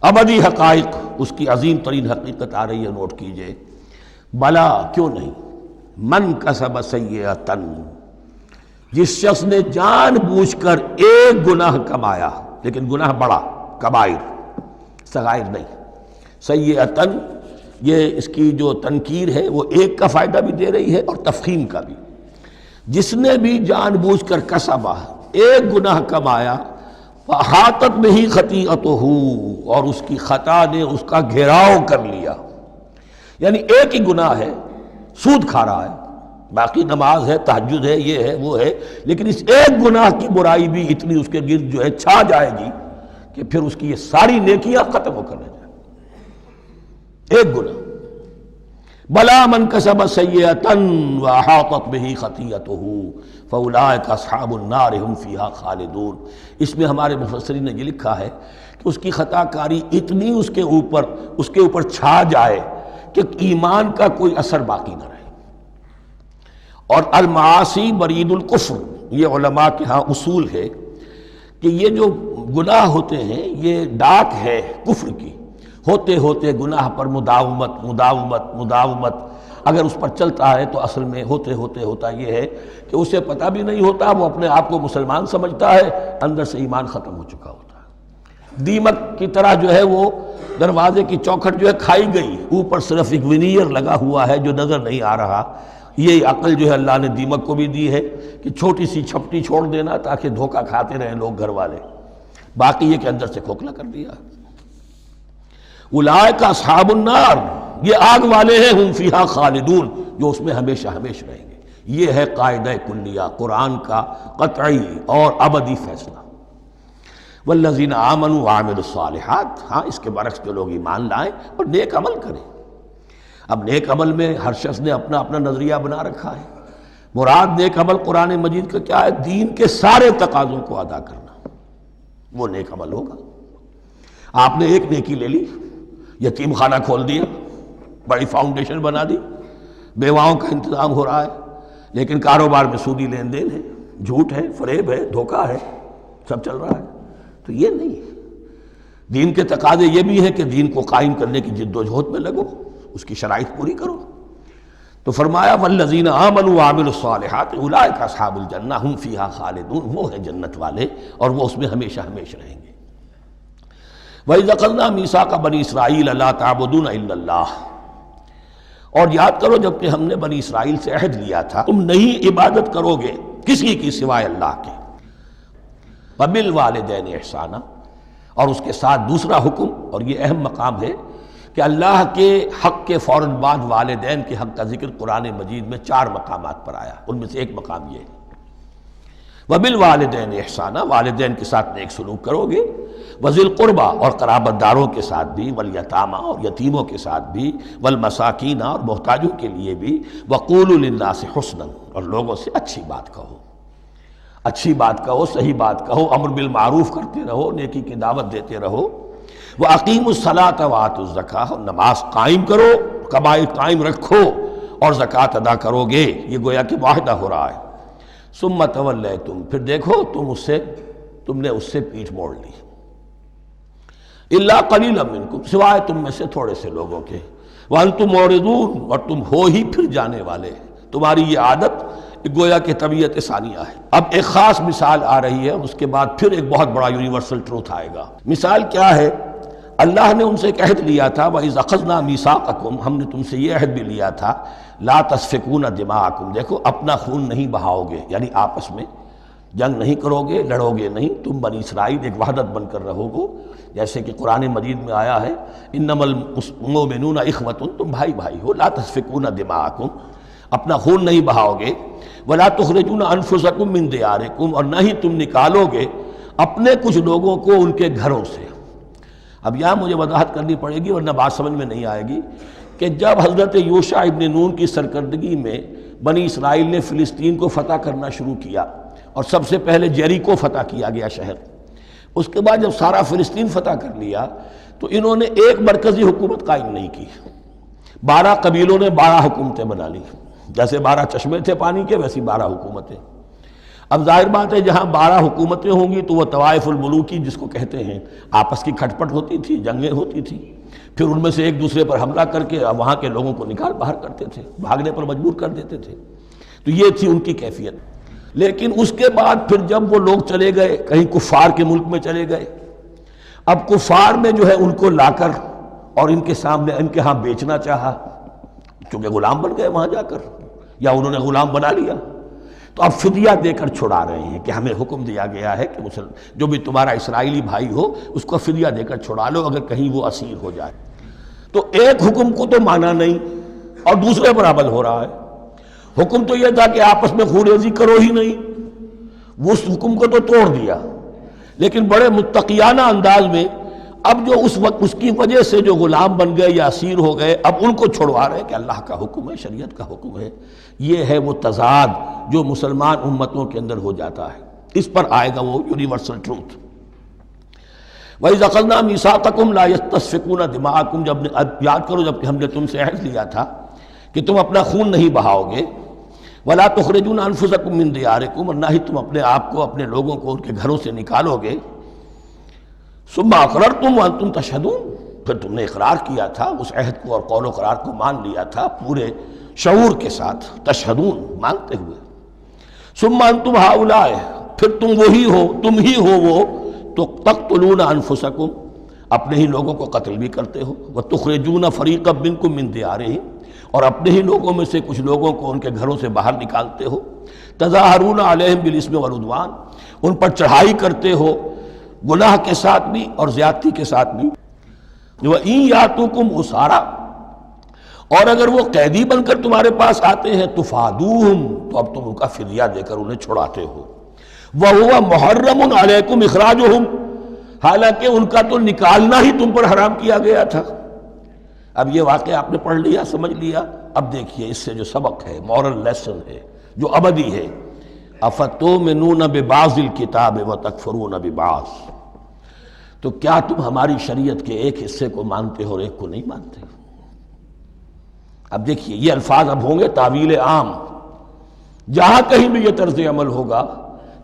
ابدی حقائق، اس کی عظیم ترین حقیقت آ رہی ہے، نوٹ کیجئے۔ بلا، کیوں نہیں، من کسب سیئۃ، جس شخص نے جان بوجھ کر ایک گناہ کمایا، لیکن گناہ بڑا، کبائر، صغائر نہیں، سیئۃ، یہ اس کی جو تنکیر ہے وہ ایک کا فائدہ بھی دے رہی ہے اور تفخیم کا بھی۔ جس نے بھی جان بوجھ کر کسبا، ایک گناہ کمایا، فاحاطت بہ خطیئتہ، اور اس کی خطا نے اس کا گھیراؤ کر لیا، یعنی ایک ہی گناہ ہے، سود کھا رہا ہے، باقی نماز ہے، تہجد ہے، یہ ہے وہ ہے، لیکن اس ایک گناہ کی برائی بھی اتنی اس کے گرد جو ہے چھا جائے گی کہ پھر اس کی یہ ساری نیکیاں ختم ہو کر رہ جائیں، ایک گناہ۔ بلا من کسب سیئۃ واحاطت بہ خطیئتہ فاولئک اصحاب النار هم فیہا خالدون۔ اس میں ہمارے مفسرین نے یہ لکھا ہے کہ اس کی خطا کاری اتنی اس کے اوپر چھا جائے کہ ایمان کا کوئی اثر باقی نہ رہے۔ اور المعاصی برید الکفر، یہ علماء کے ہاں اصول ہے کہ یہ جو گناہ ہوتے ہیں یہ ڈاک ہے کفر کی، ہوتے ہوتے گناہ پر مداومت مداومت مداومت، اگر اس پر چلتا ہے تو اصل میں ہوتے ہوتے ہوتا یہ ہے کہ اسے پتہ بھی نہیں ہوتا، وہ اپنے آپ کو مسلمان سمجھتا ہے، اندر سے ایمان ختم ہو چکا ہوتا ہے۔ دیمک کی طرح جو ہے وہ دروازے کی چوکھٹ جو ہے کھائی گئی، اوپر صرف ایک ونیئر لگا ہوا ہے جو نظر نہیں آ رہا۔ یہ عقل جو ہے اللہ نے دیمک کو بھی دی ہے کہ چھوٹی سی چھپٹی چھوڑ دینا تاکہ دھوکہ کھاتے رہیں لوگ گھر والے، باقی یہ کہ اندر سے کھوکھلا کر دیا۔ اولئک اصحاب النار، یہ آگ والے ہیں، ہم فیہا خالدون، جو اس میں ہمیشہ ہمیشہ رہیں گے۔ یہ ہے قاعدہ کلیہ، قرآن کا قطعی اور ابدی فیصلہ۔ والذین آمنوا وعملوا الصالحات، ہاں اس کے برعکس جو لوگ ایمان لائیں اور نیک عمل کریں۔ اب نیک عمل میں ہر شخص نے اپنا اپنا نظریہ بنا رکھا ہے۔ مراد نیک عمل قرآن مجید کا کیا ہے؟ دین کے سارے تقاضوں کو ادا کرنا، وہ نیک عمل ہوگا۔ آپ نے ایک نیکی لے لی، یتیم خانہ کھول دیا، بڑی فاؤنڈیشن بنا دی، بیواؤں کا انتظام ہو رہا ہے، لیکن کاروبار میں سودی لین دین ہے، جھوٹ ہے، فریب ہے، دھوکہ ہے، سب چل رہا ہے، تو یہ نہیں ہے۔ دین کے تقاضے یہ بھی ہے کہ دین کو قائم کرنے کی جد و جہد میں لگو، اس کی شرائط پوری کرو۔ تو فرمایا والذین آمنوا وعملوا الصالحات اولئک اصحاب الجنہ ہم فیہا خالدون، وہ ہیں جنت والے اور وہ اس میں ہمیشہ ہمیشہ رہیں گے۔ وَإِذْ أَخَذْنَا مِيثَاقَ بَنِي إِسْرَائِيلَ لَا تَعْبُدُونَ إِلَّا اللَّهَ، اور یاد کرو جب کہ ہم نے بنی اسرائیل سے عہد لیا تھا تم نہیں عبادت کرو گے کسی کی سوائے اللہ کے۔ وَبِالْوَالِدَيْنِ إِحْسَانًا، اور اس کے ساتھ دوسرا حکم، اور یہ اہم مقام ہے کہ اللہ کے حق کے فوراً بعد والدین کے حق کا ذکر قرآن مجید میں 4 مقامات پر آیا، ان میں سے ایک مقام یہ ہے وبالوالدین احسانا، والدین کے ساتھ نیک سلوک کرو گے، وذی القربیٰ اور قرابت داروں کے ساتھ بھی، والیتامیٰ اور یتیموں کے ساتھ بھی، والمساکین اور محتاجوں کے لیے بھی، وقولوا للناس حسنا اور لوگوں سے اچھی بات کہو، اچھی بات کہو، صحیح بات کہو، امر بالمعروف کرتے رہو، نیکی کی دعوت دیتے رہو، وَأَقِیمُوا الصَّلَاةَ وَآتُوا الزَّکَاۃَ اور نماز قائم کرو، کمائی قائم رکھو اور زکوٰۃ ادا کرو گے، یہ گویا کہ معاہدہ ہو رہا ہے۔ ثم تولیتم، پھر دیکھو تم نے اس سے پیٹھ موڑ لی، الا قلیلا منکم، سوائے تم میں سے تھوڑے سے لوگوں کے، وانتم معرضون اور تم ہو ہی پھر جانے والے، تمہاری یہ عادت گویا کہ طبیعت ثانیہ ہے۔ اب ایک خاص مثال آ رہی ہے، اس کے بعد پھر ایک بہت بڑا یونیورسل ٹروتھ آئے گا۔ مثال کیا ہے؟ اللہ نے ان سے ایک عہد لیا تھا، وَإِذْ أَخَذْنَا مِيثَاقَكُمْ، ہم نے تم سے یہ عہد بھی لیا تھا، لا تسفکون دماءکم، دیکھو اپنا خون نہیں بہاؤ گے، یعنی آپس میں جنگ نہیں کرو گے، لڑو گے نہیں، تم بنی اسرائیل ایک وحدت بن کر رہو گے، جیسے کہ قرآن مجید میں آیا ہے انما المؤمنون اخوۃ، تم بھائی بھائی ہو، لا تسفکون دماءکم، اپنا خون نہیں بہاؤ گے، ولا تخرجون انفسکم من دیارکم، اور نہ ہی تم نکالو گے اپنے کچھ لوگوں کو ان کے گھروں سے۔ اب یہاں مجھے وضاحت کرنی پڑے گی ورنہ بات سمجھ میں نہیں آئے گی کہ جب حضرت یوشع ابن نون کی سرکردگی میں بنی اسرائیل نے فلسطین کو فتح کرنا شروع کیا، اور سب سے پہلے جیریکو فتح کیا گیا شہر، اس کے بعد جب سارا فلسطین فتح کر لیا تو انہوں نے ایک مرکزی حکومت قائم نہیں کی، 12 قبیلوں نے 12 حکومتیں بنا لی، جیسے 12 چشمے تھے پانی کے ویسی 12 حکومتیں۔ اب ظاہر بات ہے جہاں 12 حکومتیں ہوں گی تو وہ طوائف الملوکی جس کو کہتے ہیں، آپس کی کھٹ پٹ ہوتی تھی، جنگیں ہوتی تھی، پھر ان میں سے ایک دوسرے پر حملہ کر کے وہاں کے لوگوں کو نکال باہر کرتے تھے، بھاگنے پر مجبور کر دیتے تھے، تو یہ تھی ان کی کیفیت۔ لیکن اس کے بعد پھر جب وہ لوگ چلے گئے کہیں کفار کے ملک میں چلے گئے، اب کفار میں جو ہے ان کو لا کر اور ان کے سامنے ان کے ہاں بیچنا چاہا، چونکہ غلام بن گئے وہاں جا کر، یا انہوں نے غلام بنا لیا، تو اب فدیہ دے کر چھڑا رہے ہیں کہ ہمیں حکم دیا گیا ہے کہ جو بھی تمہارا اسرائیلی بھائی ہو اس کو فدیہ دے کر چھڑا لو اگر کہیں وہ اسیر ہو جائے۔ تو ایک حکم کو تو مانا نہیں اور دوسرے پر عمل ہو رہا ہے۔ حکم تو یہ تھا کہ آپس میں خون ریزی کرو ہی نہیں، اس حکم کو تو توڑ دیا، لیکن بڑے متقیانہ انداز میں اب جو اس وقت اس کی وجہ سے جو غلام بن گئے یا اسیر ہو گئے اب ان کو چھڑوا رہے کہ اللہ کا حکم ہے، شریعت کا حکم ہے۔ یہ ہے وہ تضاد جو مسلمان امتوں کے اندر ہو جاتا ہے، اس پر آئے گا وہ یونیورسل ٹروتھ۔ وَإِذْ أَخَذْنَا مِيثَاقَكُمْ لَا يَسْتَسْفِكُونَ دِمَاءَكُمْ، جب یاد کرو جب کہ ہم نے تم سے عہد لیا تھا کہ تم اپنا خون نہیں بہاؤ گے، وَلَا تُخْرِجُونَ أَنفُسَكُم مِّن دِيَارِكُمْ، اور نہ ہی تم اپنے آپ کو اپنے لوگوں کو ان کے گھروں سے نکالو گے، ثُمَّ أَقْرَرْتُمْ وَأَنْتُمْ تَشْهَدُونَ، پھر تم نے اقرار کیا تھا اس عہد کو اور قول و قرار کو مان لیا تھا پورے شعور کے ساتھ، تشہدون مانتے ہوئے، ثم انتم ہؤلاء، پھر تم وہی ہو، تم ہی ہو وہ تو تقتلون انفسکم، اپنے ہی لوگوں کو قتل بھی کرتے ہو، وتخرجون فریقا منکم من دیارہم، اور اپنے ہی لوگوں میں سے کچھ لوگوں کو ان کے گھروں سے باہر نکالتے ہو، تظاہرون علیہم بالاسم والعدوان، ان پر چڑھائی کرتے ہو گناہ کے ساتھ بھی اور زیادتی کے ساتھ بھی، وَإِن یاتوکم اسارا، اور اگر وہ قیدی بن کر تمہارے پاس آتے ہیں تفادوہم، تو اب تم ان کا فدیہ دے کر انہیں چھڑاتے ہو، وَهُوَ مُحَرَّمٌ عَلَيْكُمْ إِخْرَاجُهُمْ، حالانکہ ان کا تو نکالنا ہی تم پر حرام کیا گیا تھا۔ اب یہ واقعہ آپ نے پڑھ لیا، سمجھ لیا، اب دیکھیے اس سے جو سبق ہے، مورل لیسن ہے جو ابدی ہے، أَفَتُؤْمِنُونَ بِبَعْضِ الْكِتَابِ وَتَكْفُرُونَ بِبَعْضٍ، تو کیا تم ہماری شریعت کے ایک حصے کو مانتے ہو اور ایک کو نہیں مانتے؟ اب دیکھیے یہ الفاظ اب ہوں گے تعویل عام، جہاں کہیں بھی یہ طرز عمل ہوگا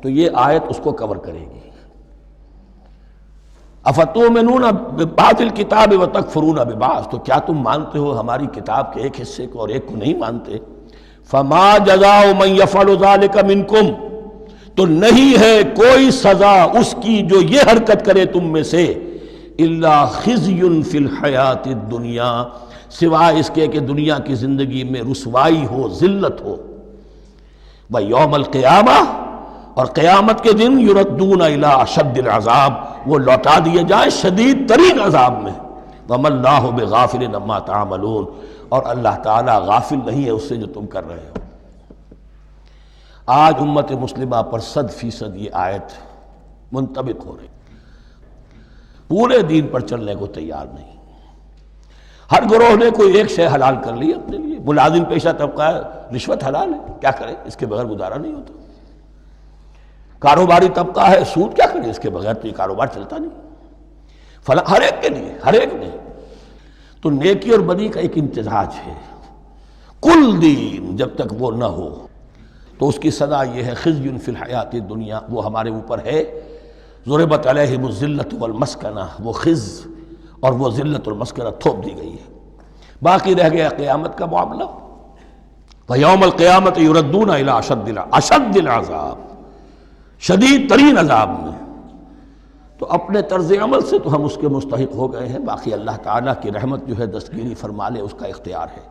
تو یہ آیت اس کو کور کرے گی۔ افتؤمنون ببعض الکتاب وتکفرون ببعض، تو کیا تم مانتے ہو ہماری کتاب کے ایک حصے کو اور ایک کو نہیں مانتے؟ فما جزاء من یفعل ذلک منکم، تو نہیں ہے کوئی سزا اس کی جو یہ حرکت کرے تم میں سے، الا خزی فی الحیات الدنیا، سوائے اس کے کہ دنیا کی زندگی میں رسوائی ہو، ذلت ہو، ویوم القیامہ، اور قیامت کے دن یردون الی اشد العذاب، وہ لوٹا دیے جائیں شدید ترین عذاب میں، وما اللہ بغافل عما تعملون، اور اللہ تعالیٰ غافل نہیں ہے اس سے جو تم کر رہے ہو۔ آج امت مسلمہ پر 100% یہ آیت منطبق ہو رہی، پورے دین پر چلنے کو تیار نہیں۔ ہر گروہ نے کوئی ایک شے حلال کر لی اپنے لیے۔ ملازم پیشہ طبقہ ہے، رشوت حلال ہے، کیا کرے، اس کے بغیر گزارا نہیں ہوتا۔ کاروباری طبقہ ہے، سود کیا کرے، اس کے بغیر تو یہ کاروبار چلتا نہیں۔ ہر ایک کے لیے، ہر ایک نے تو نیکی اور بدی کا ایک امتزاج ہے۔ کل دین جب تک وہ نہ ہو تو اس کی سزا یہ ہے خزی فی الحیات الدنیا، وہ ہمارے اوپر ہے۔ ضربت علیہم الذلۃ والمسکنہ، وہ خز اور وہ ذلت اور مسکنہ تھوپ دی گئی ہے۔ باقی رہ گیا قیامت کا معاملہ، وَيَوْمَ الْقِيَامَةِ يُرَدُّونَ إِلَىٰ أَشَدِّ الْعَذَابِ، شدید ترین عذاب میں۔ تو اپنے طرز عمل سے تو ہم اس کے مستحق ہو گئے ہیں، باقی اللہ تعالیٰ کی رحمت جو ہے دستگیری فرما لے، اس کا اختیار ہے۔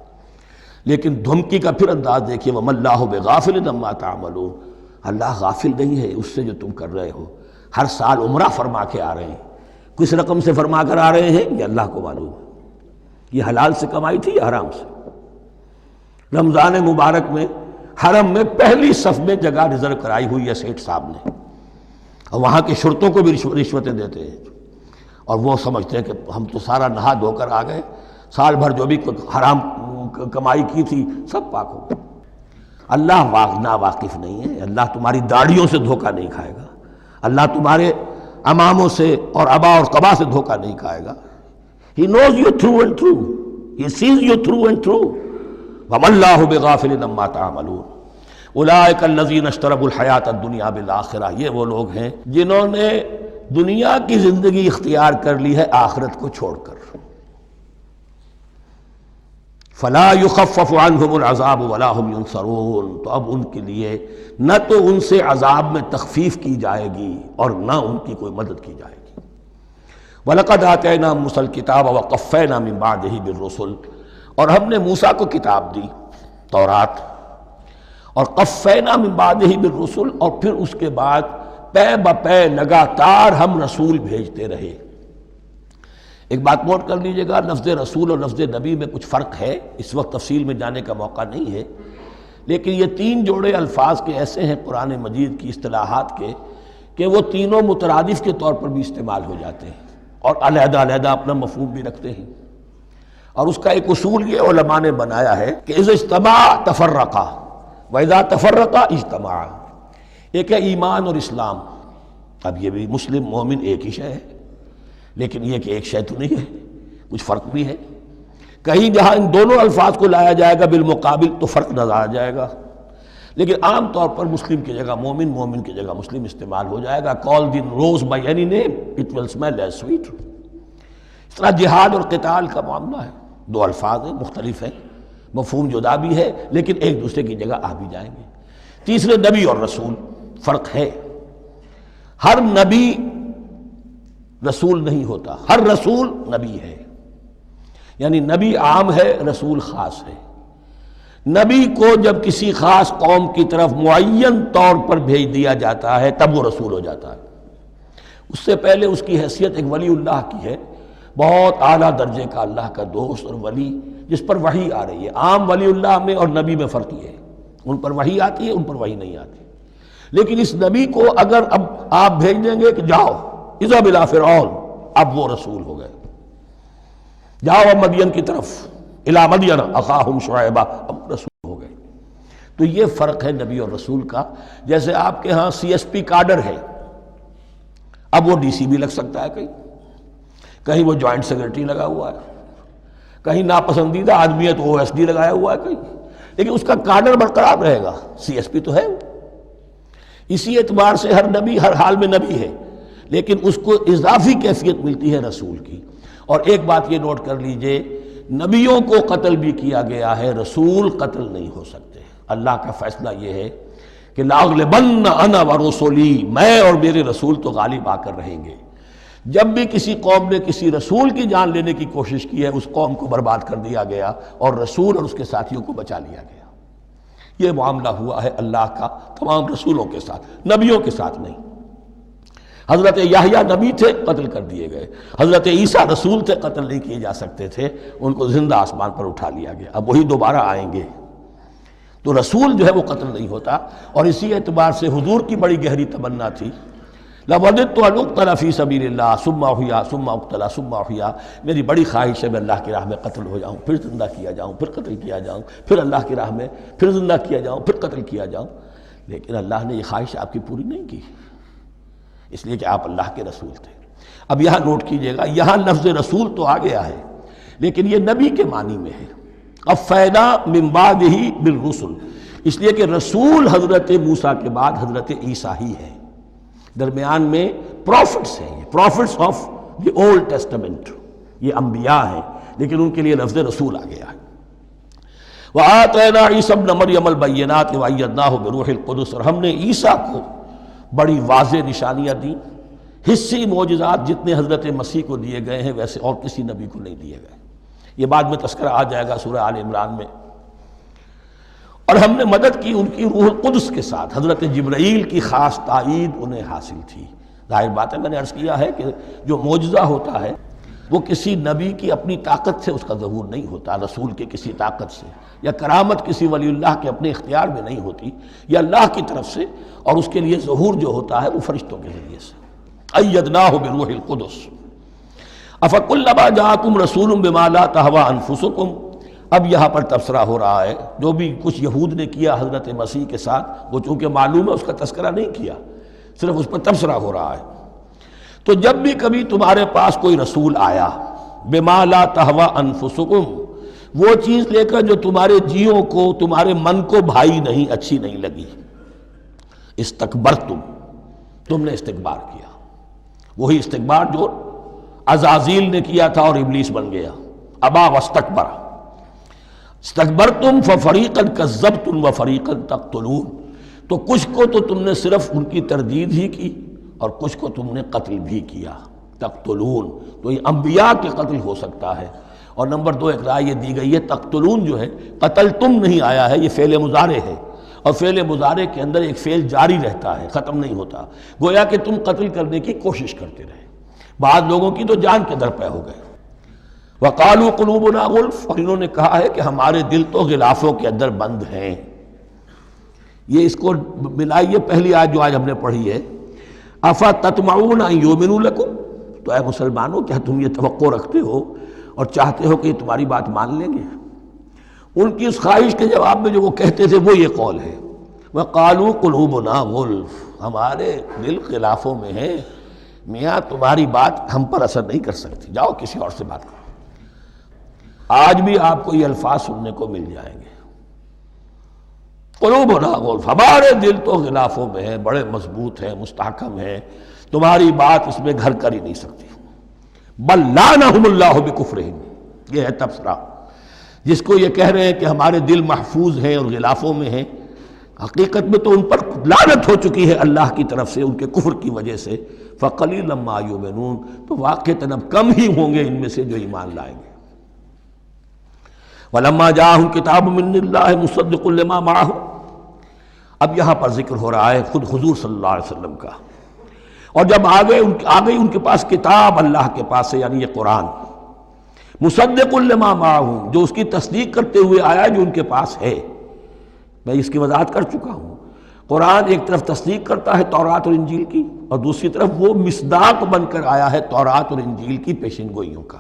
لیکن دھمکی کا پھر انداز دیکھیے، وَمَا اللَّهُ بِغَافِلٍ عَمَّا تَعْمَلُونَ، اللہ غافل نہیں ہے اس سے جو تم کر رہے ہو۔ ہر سال عمرہ فرما کے آ رہے ہیں، کس رقم سے فرما کر آ رہے ہیں یہ اللہ کو معلوم ہے۔ یہ حلال سے کمائی تھی یا حرام سے؟ رمضان مبارک میں حرم میں پہلی صف میں جگہ ریزرو کرائی ہوئی ہے سیٹھ صاحب نے، اور وہاں کے شرطوں کو بھی رشوتیں دیتے ہیں، اور وہ سمجھتے ہیں کہ ہم تو سارا نہا دھو کر آ گئے، سال بھر جو بھی حرام کمائی کی تھی سب پاک ہو گئے۔ اللہ نا واقف نہیں ہے، اللہ تمہاری داڑھیوں سے دھوکہ نہیں کھائے گا، اللہ تمہارے اماموں سے اور ابا اور قبا سے دھوکہ نہیں کھائے گا۔ He knows you through and through. He sees you through and through. وَمَا اللَّهُ بِغَافِلٍ عَمَّا تَعْمَلُونَ أُولَٰئِكَ الَّذِينَ اشْتَرَوُا الْحَيَاةَ الدُّنْيَا بِالْآخِرَةِ، یہ وہ لوگ ہیں جنہوں نے دنیا کی زندگی اختیار کر لی ہے آخرت کو چھوڑ کر۔ فَلَا يُخَفَّفُ عَنْهُمُ الْعَذَابُ وَلَا هُمْ يُنصَرُونَ، تو اب ان کے لیے نہ تو ان سے عذاب میں تخفیف کی جائے گی اور نہ ان کی کوئی مدد کی جائے گی۔ وَلَقَدْ آتَيْنَا مُوسَى الْكِتَابَ وَقَفَّيْنَا مِن بَعْدِهِ بِالرُّسُلِ، اور ہم نے موسیٰ کو کتاب دی تورات، اور قفینا من بعدہ بالرسل، اور پھر اس کے بعد پے بپے لگاتار ہم رسول بھیجتے رہے۔ ایک بات نوٹ کر لیجئے گا، لفظ رسول اور لفظ نبی میں کچھ فرق ہے، اس وقت تفصیل میں جانے کا موقع نہیں ہے، لیکن یہ تین جوڑے الفاظ کے ایسے ہیں قرآن مجید کی اصطلاحات کے کہ وہ تینوں مترادف کے طور پر بھی استعمال ہو جاتے ہیں اور علیحدہ علیحدہ اپنا مفہوم بھی رکھتے ہیں۔ اور اس کا ایک اصول یہ علماء نے بنایا ہے کہ اذا اجتمع تفرقا وَإِذَا تَفَرَّقَ اجتماع۔ ایک ہے ایمان اور اسلام، اب یہ بھی مسلم مومن ایک ہی شے ہے، لیکن یہ کہ ایک شے تو نہیں ہے، کچھ فرق بھی ہے۔ کہیں جہاں ان دونوں الفاظ کو لایا جائے گا بالمقابل تو فرق نظر آ جائے گا، لیکن عام طور پر مسلم کی جگہ مومن، مومن کی جگہ مسلم استعمال ہو جائے گا۔ call the rose by any name it will smell as sweet۔ اس طرح جہاد اور قتال کا معاملہ ہے، دو الفاظ ہیں، مختلف ہیں، مفہوم جدا بھی ہے لیکن ایک دوسرے کی جگہ آ بھی جائیں گے۔ تیسرے نبی اور رسول، فرق ہے، ہر نبی رسول نہیں ہوتا، ہر رسول نبی ہے، یعنی نبی عام ہے، رسول خاص ہے۔ نبی کو جب کسی خاص قوم کی طرف معین طور پر بھیج دیا جاتا ہے تب وہ رسول ہو جاتا ہے۔ اس سے پہلے اس کی حیثیت ایک ولی اللہ کی ہے، بہت اعلیٰ درجے کا اللہ کا دوست اور ولی جس پر وحی آ رہی ہے۔ عام ولی اللہ میں اور نبی میں فرق یہ ہے، ان پر وحی آتی ہے، ان پر وحی نہیں آتی۔ لیکن اس نبی کو اگر اب آپ بھیج دیں گے کہ جاؤ اذهب الى فرعون، اب وہ رسول ہو گئے، جاؤ اب مدین کی طرف، الى مدین اخاہم شعیبا، اب رسول ہو گئے۔ تو یہ فرق ہے نبی اور رسول کا۔ جیسے آپ کے ہاں سی ایس پی کارڈر ہے، اب وہ ڈی سی بھی لگ سکتا ہے، کہیں وہ جوائنٹ سیکرٹری لگا ہوا ہے، کہیں ناپسندیدہ آدمی ہے تو او ایس ڈی لگایا ہوا ہے کہیں، لیکن اس کا کارڈر برقرار رہے گا، سی ایس پی تو ہے۔ اسی اعتبار سے ہر نبی ہر حال میں نبی ہے، لیکن اس کو اضافی کیفیت ملتی ہے رسول کی۔ اور ایک بات یہ نوٹ کر لیجئے، نبیوں کو قتل بھی کیا گیا ہے، رسول قتل نہیں ہو سکتے۔ اللہ کا فیصلہ یہ ہے کہ لاغلبن انا ورسلی، میں اور میرے رسول تو غالب آ کر رہیں گے۔ جب بھی کسی قوم نے کسی رسول کی جان لینے کی کوشش کی ہے، اس قوم کو برباد کر دیا گیا اور رسول اور اس کے ساتھیوں کو بچا لیا گیا۔ یہ معاملہ ہوا ہے اللہ کا تمام رسولوں کے ساتھ، نبیوں کے ساتھ نہیں۔ حضرت یحییٰ نبی تھے، قتل کر دیے گئے۔ حضرت عیسیٰ رسول تھے، قتل نہیں کیے جا سکتے تھے، ان کو زندہ آسمان پر اٹھا لیا گیا۔ اب وہی دوبارہ آئیں گے۔ تو رسول جو ہے وہ قتل نہیں ہوتا، اور اسی اعتبار سے حضور کی بڑی گہری تمنا تھی، لَوَدِدتُّ أَنْ أُقْتَلَ فِي سَبِيلِ اللَّهِ ثُمَّ أُحْيَا ثُمَّ أُقْتَلَ ثُمَّ أُحْيَا، میری بڑی خواہش ہے میں اللہ کی راہ میں قتل ہو جاؤں، پھر زندہ کیا جاؤں، پھر قتل کیا جاؤں، پھر اللہ کی راہ میں پھر زندہ کیا جاؤں، پھر قتل کیا جاؤں۔ لیکن اللہ نے یہ خواہش آپ کی پوری نہیں کی، اس لیے کہ آپ اللہ کے رسول تھے۔ اب یہاں نوٹ کیجئے گا، یہاں لفظ رسول تو آ گیا ہے لیکن یہ نبی کے معنی میں ہے۔ قَفَّيْنَا مِن بَعْدِهِ بِالرُّسُلِ، اس لیے کہ رسول حضرت موسیٰ کے بعد حضرت عیسیٰ ہی ہے، درمیان میں پروفٹس ہیں، یہ prophets of the old testament, یہ انبیاء ہیں، لیکن ان کے لیے لفظ رسول آ گیا ہے۔ وَآتَيْنَا عِيسَى ابْنَ مَرْيَمَ الْبَيِّنَاتِ وَأَيَّدْنَاهُ بِرُوحِ الْقُدُسِ، اور ہم نے عیسیٰ کو بڑی واضح نشانیاں دیں، حصی معجزات جتنے حضرت مسیح کو دیے گئے ہیں ویسے اور کسی نبی کو نہیں دیے گئے۔ یہ بعد میں تذکرہ آ جائے گا سورہ آل عمران میں۔ اور ہم نے مدد کی ان کی روح القدس کے ساتھ، حضرت جبرائیل کی خاص تائید انہیں حاصل تھی۔ ظاہر بات ہے، میں نے عرض کیا ہے کہ جو معجزہ ہوتا ہے وہ کسی نبی کی اپنی طاقت سے اس کا ظہور نہیں ہوتا، رسول کے کسی طاقت سے، یا کرامت کسی ولی اللہ کے اپنے اختیار میں نہیں ہوتی، یا اللہ کی طرف سے، اور اس کے لیے ظہور جو ہوتا ہے وہ فرشتوں کے ذریعے سے۔ أَيَّدْنَاهُ بِرُوحِ الْقُدُسِ أَفَكُلَّمَا جَاءَكُمْ رَسُولٌ بِمَا لَا تَهْوَىٰ أَنفُسُكُمْ، اب یہاں پر تبصرہ ہو رہا ہے، جو بھی کچھ یہود نے کیا حضرت مسیح کے ساتھ، وہ چونکہ معلوم ہے اس کا تذکرہ نہیں کیا، صرف اس پر تبصرہ ہو رہا ہے۔ تو جب بھی کبھی تمہارے پاس کوئی رسول آیا، بِمَا لَا تَهْوَىٰ أَنفُسُكُمْ، وہ چیز لے کر جو تمہارے جیوں کو، تمہارے من کو بھائی نہیں، اچھی نہیں لگی، استکبرتم، تم نے استکبار کیا، وہی استکبار جو عزازیل نے کیا تھا اور ابلیس بن گیا، ابا واستکبر۔ استکبرتم ففریقا کذبتم وفریقا تقتلون، تو کچھ کو تو تم نے صرف ان کی تردید ہی کی اور کچھ کو تم نے قتل بھی کیا، تقتلون، تو یہ انبیاء کے قتل ہو سکتا ہے۔ اور نمبر دو ایک رائے یہ دی گئی ہے، تقتلون جو ہے قتل تم نہیں آیا ہے، یہ فعل مضارع ہے، اور فعل مضارع کے اندر ایک فعل جاری رہتا ہے، ختم نہیں ہوتا، گویا کہ تم قتل کرنے کی کوشش کرتے رہے۔ بعض لوگوں کی تو جان کے درپے ہو گئے۔ وَقَالُوا قُلُوبُنَا غُلْفٌ، اور انہوں نے کہا ہے کہ ہمارے دل تو غلافوں کے اندر بند ہیں۔ یہ اس کو ملائیے پہلی آیت جو آج ہم نے پڑھی ہے، أَفَتَطْمَعُونَ أَن يُؤْمِنُوا لَكُمْ، تو اے مسلمانوں کیا تم یہ توقع رکھتے ہو اور چاہتے ہو کہ یہ تمہاری بات مان لیں گے؟ ان کی اس خواہش کے جواب میں جو وہ کہتے تھے وہ یہ قول ہے، وَقَالُوا قُلُوبُنَا غُلْفٌ، ہمارے دل غلافوں میں ہیں، میاں تمہاری بات ہم پر اثر نہیں کر سکتی، جاؤ کسی اور سے بات کرو۔ آج بھی آپ کو یہ الفاظ سننے کو مل جائیں گے، قلوبنا غلف، ہمارے دل تو غلافوں میں ہیں، بڑے مضبوط ہیں، مستحکم ہیں، تمہاری بات اس میں گھر کر ہی نہیں سکتی۔ بل لعنہم اللہ بکفرہم، یہ ہے تبصرہ۔ جس کو یہ کہہ رہے ہیں کہ ہمارے دل محفوظ ہیں اور غلافوں میں ہیں، حقیقت میں تو ان پر لعنت ہو چکی ہے اللہ کی طرف سے ان کے کفر کی وجہ سے۔ فقلیلا ما یؤمنون، تو واقعتاً اب کم ہی ہوں گے ان میں سے جو ایمان لائیں گے۔ ولما جاءہم کتاب من اللہ مصدق لما معہم، اب یہاں پر ذکر ہو رہا ہے خود حضور صلی اللہ علیہ وسلم کا، اور جب آ گئی ان کے پاس کتاب اللہ کے پاس سے، یعنی یہ قرآن، مصدق لما معہم، جو اس کی تصدیق کرتے ہوئے آیا جو ان کے پاس ہے۔ میں اس کی وضاحت کر چکا ہوں، قرآن ایک طرف تصدیق کرتا ہے تورات اور انجیل کی، اور دوسری طرف وہ مصداق بن کر آیا ہے تورات اور انجیل کی پیشن گوئیوں کا۔